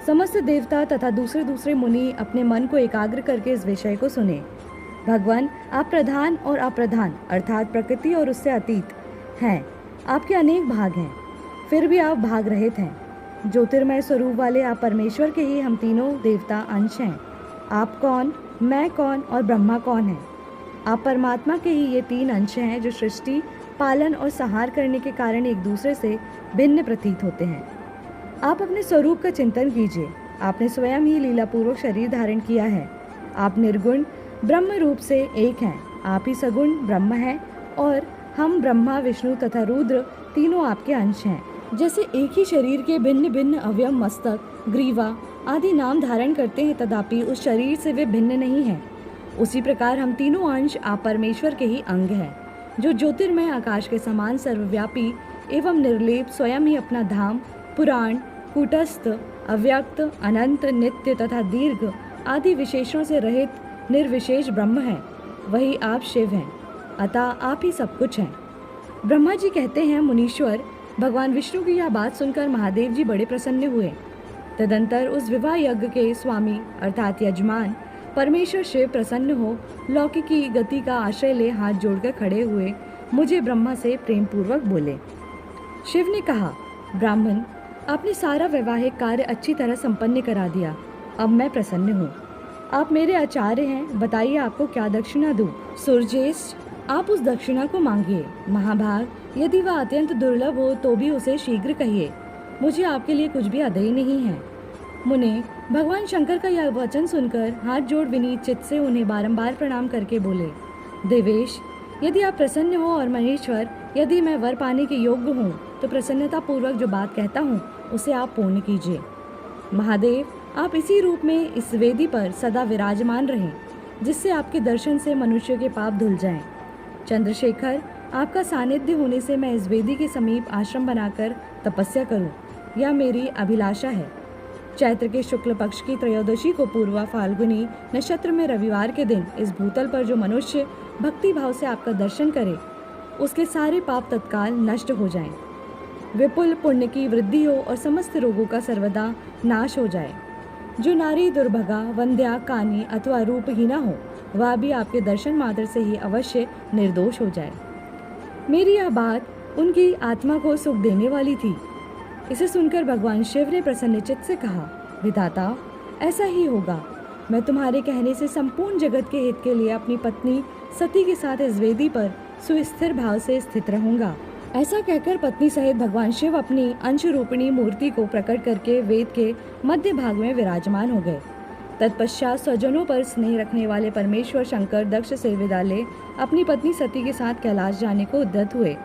समस्त देवता तथा दूसरे दूसरे मुनि अपने मन को एकाग्र करके इस विषय को सुने। भगवान, आप प्रधान और अप्रधान अर्थात प्रकृति और उससे अतीत हैं। आपके अनेक भाग हैं, फिर भी आप भाग रहित हैं। ज्योतिर्मय स्वरूप वाले आप परमेश्वर के ही हम तीनों देवता अंश हैं। आप कौन, मैं कौन और ब्रह्मा कौन है? आप परमात्मा के ही ये तीन अंश हैं जो सृष्टि, पालन और संहार करने के कारण एक दूसरे से भिन्न प्रतीत होते हैं। आप अपने स्वरूप का चिंतन कीजिए। आपने स्वयं ही लीलापूर्वक शरीर धारण किया है। आप निर्गुण ब्रह्म रूप से एक हैं। आप ही सगुण ब्रह्म हैं और हम ब्रह्मा, विष्णु तथा रुद्र तीनों आपके अंश हैं। जैसे एक ही शरीर के भिन्न भिन्न अवयव मस्तक, ग्रीवा आदि नाम धारण करते हैं, तथापि उस शरीर से वे भिन्न नहीं हैं। उसी प्रकार हम तीनों अंश आप परमेश्वर के ही अंग हैं, जो ज्योतिर्मय आकाश के समान सर्वव्यापी एवं निर्लेप स्वयं ही अपना धाम, पुराण, कूटस्थ, अव्यक्त, अनंत, नित्य तथा दीर्घ आदि विशेषणों से रहित निर्विशेष ब्रह्म है। वही आप शिव हैं। अतः आप ही सब कुछ हैं। ब्रह्मा जी कहते हैं, मुनीश्वर, भगवान विष्णु की यह बात सुनकर महादेव जी बड़े प्रसन्न हुए। तदंतर उस विवाह यज्ञ के स्वामी अर्थात यजमान परमेश्वर शिव प्रसन्न हो लौकिकी गति का आश्रय ले हाथ जोड़कर खड़े हुए मुझे ब्रह्मा से प्रेम पूर्वक बोले। शिव ने कहा, ब्राह्मण, आपने सारा वैवाहिक कार्य अच्छी तरह संपन्न करा दिया। अब मैं प्रसन्न हूँ। आप मेरे आचार्य हैं। बताइए आपको क्या दक्षिणा दूँ? सूर्यज्येष्ठ, आप उस दक्षिणा को मांगिए। महाभाग, यदि वह अत्यंत दुर्लभ हो तो भी उसे शीघ्र कहिए। मुझे आपके लिए कुछ भी अधेय नहीं है। मुने भगवान शंकर का यह वचन सुनकर हाथ जोड़ विनीत चित्त से उन्हें बारंबार प्रणाम करके बोले, देवेश, यदि आप प्रसन्न हो और महेश्वर, यदि मैं वर पाने के योग्य हूँ तो प्रसन्नता पूर्वक जो बात कहता हूँ उसे आप पूर्ण कीजिए। महादेव, आप इसी रूप में इस वेदी पर सदा विराजमान रहें, जिससे आपके दर्शन से मनुष्य के पाप धुल जाएं। चंद्रशेखर, आपका सानिध्य होने से मैं इस वेदी के समीप आश्रम बनाकर तपस्या करूं, यह मेरी अभिलाषा है। चैत्र के शुक्ल पक्ष की त्रयोदशी को पूर्वा फाल्गुनी नक्षत्र में रविवार के दिन इस भूतल पर जो मनुष्य भक्ति भाव से आपका दर्शन करे, उसके सारे पाप तत्काल नष्ट हो जाएं। विपुल पुण्य की वृद्धि हो और समस्त रोगों का सर्वदा नाश हो जाए। जो नारी दुर्भगा, वंध्या, कानी अथवा रूपहीना हो, वह भी आपके दर्शन मात्र से ही अवश्य निर्दोष हो जाए। मेरी यह बात उनकी आत्मा को सुख देने वाली थी। इसे सुनकर भगवान शिव ने प्रसन्नचित्त से कहा, विधाता, ऐसा ही होगा। मैं तुम्हारे कहने से संपूर्ण जगत के हित के लिए अपनी पत्नी सती के साथ इस वेदी पर सुस्थिर भाव से स्थित रहूंगा। ऐसा कहकर पत्नी सहित भगवान शिव अपनी अंश रूपिणी मूर्ति को प्रकट करके वेद के मध्य भाग में विराजमान हो गए। तत्पश्चात स्वजनों पर स्नेह रखने वाले परमेश्वर शंकर दक्ष से विदा ले अपनी पत्नी सती के साथ कैलाश जाने को उद्यत हुए।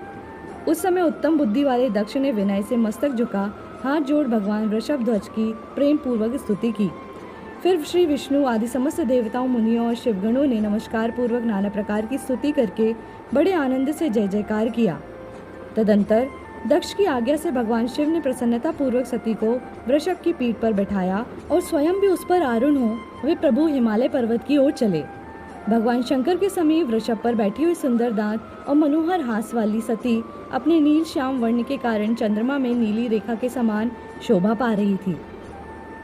उस समय उत्तम बुद्धि वाले दक्ष ने विनय से मस्तक झुका हाथ जोड़ भगवान वृषभध्वज की प्रेम पूर्वक स्तुति की। फिर श्री विष्णु आदि समस्त देवताओं, मुनियों और शिवगणों ने नमस्कार पूर्वक नाना प्रकार की स्तुति करके बड़े आनंद से जय जयकार किया। तदंतर दक्ष की आज्ञा से भगवान शिव ने प्रसन्नता पूर्वक सती को वृषभ की पीठ पर बैठाया और स्वयं भी उस पर आरूढ़ हो वे प्रभु हिमालय पर्वत की ओर चले। भगवान शंकर के समीप वृषभ पर बैठी हुई सुंदर दांत और मनोहर हास वाली सती अपने नील श्याम वर्ण के कारण चंद्रमा में नीली रेखा के समान शोभा पा रही थी।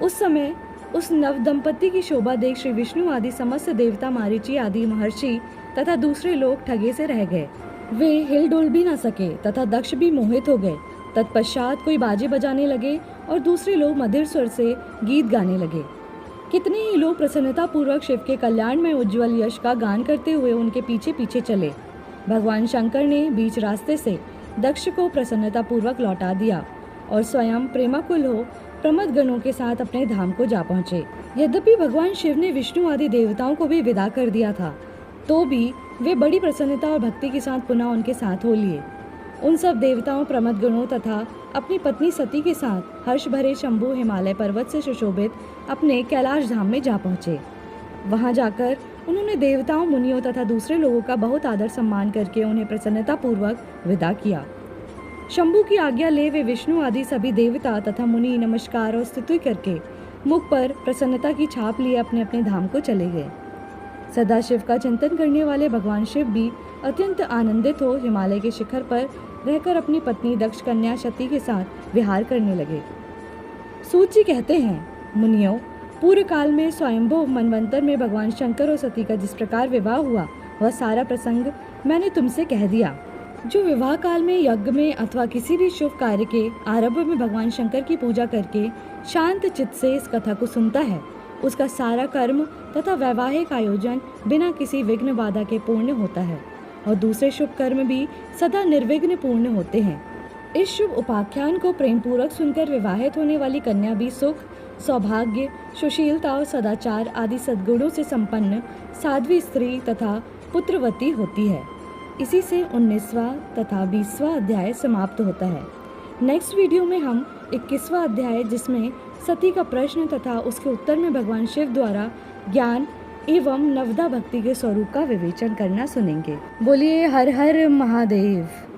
उस समय उस नव दंपति की शोभा देख श्री विष्णु आदि समस्त देवता, मारीची आदि महर्षि तथा दूसरे लोग ठगे से रह गए। वे हिल डुल भी न सके तथा दक्ष भी मोहित हो गए। तत्पश्चात कोई बाजे बजाने लगे और दूसरे लोग मधुर स्वर से गीत गाने लगे। कितने ही लोग प्रसन्नता पूर्वक शिव के कल्याण में उज्ज्वल यश का गान करते हुए उनके पीछे पीछे चले। भगवान शंकर ने बीच रास्ते से दक्ष को प्रसन्नता पूर्वक लौटा दिया और स्वयं प्रेमाकुल हो प्रमद गणों के साथ अपने धाम को जा पहुँचे। यद्यपि भगवान शिव ने विष्णु आदि देवताओं को भी विदा कर दिया था, तो भी वे बड़ी प्रसन्नता और भक्ति के साथ पुनः उनके साथ हो लिए। उन सब देवताओं, प्रमद गणों तथा अपनी पत्नी सती के साथ हर्ष भरे शंभु हिमालय पर्वत से सुशोभित अपने कैलाश धाम में जा पहुँचे। वहाँ जाकर उन्होंने देवताओं, मुनियों तथा दूसरे लोगों का बहुत आदर सम्मान करके उन्हें प्रसन्नता पूर्वक विदा किया। शंभु की आज्ञा ले वे विष्णु आदि सभी देवता तथा मुनि नमस्कार और स्तुति करके मुख पर प्रसन्नता की छाप लिए अपने अपने धाम को चले गए। सदा शिव का चिंतन करने वाले भगवान शिव भी अत्यंत आनंदित हो हिमालय के शिखर पर रहकर अपनी पत्नी दक्ष कन्या सती के साथ विहार करने लगे। सूत जी कहते हैं, मुनियों, पूर्व काल में स्वयंभू मनवंतर में भगवान शंकर और सती का जिस प्रकार विवाह हुआ वह सारा प्रसंग मैंने तुमसे कह दिया। जो विवाह काल में यज्ञ में अथवा किसी भी शुभ कार्य के आरंभ में भगवान शंकर की पूजा करके शांत चित्त से इस कथा को सुनता है, उसका सारा कर्म तथा वैवाहिक आयोजन बिना किसी विघ्न बाधा के पूर्ण होता है और दूसरे शुभ कर्म भी सदा निर्विघ्न पूर्ण होते हैं। इस शुभ उपाख्यान को प्रेम पूर्वक सुनकर विवाहित होने वाली कन्या भी सुख, सौभाग्य, सुशीलता और सदाचार आदि सद्गुणों से संपन्न साध्वी स्त्री तथा पुत्रवती होती है। इसी से 19वां तथा 20वां अध्याय समाप्त होता है। नेक्स्ट वीडियो में हम 21वां अध्याय, जिसमें सती का प्रश्न तथा उसके उत्तर में भगवान शिव द्वारा ज्ञान एवं नवदा भक्ति के स्वरूप का विवेचन करना सुनेंगे। बोलिए हर हर महादेव।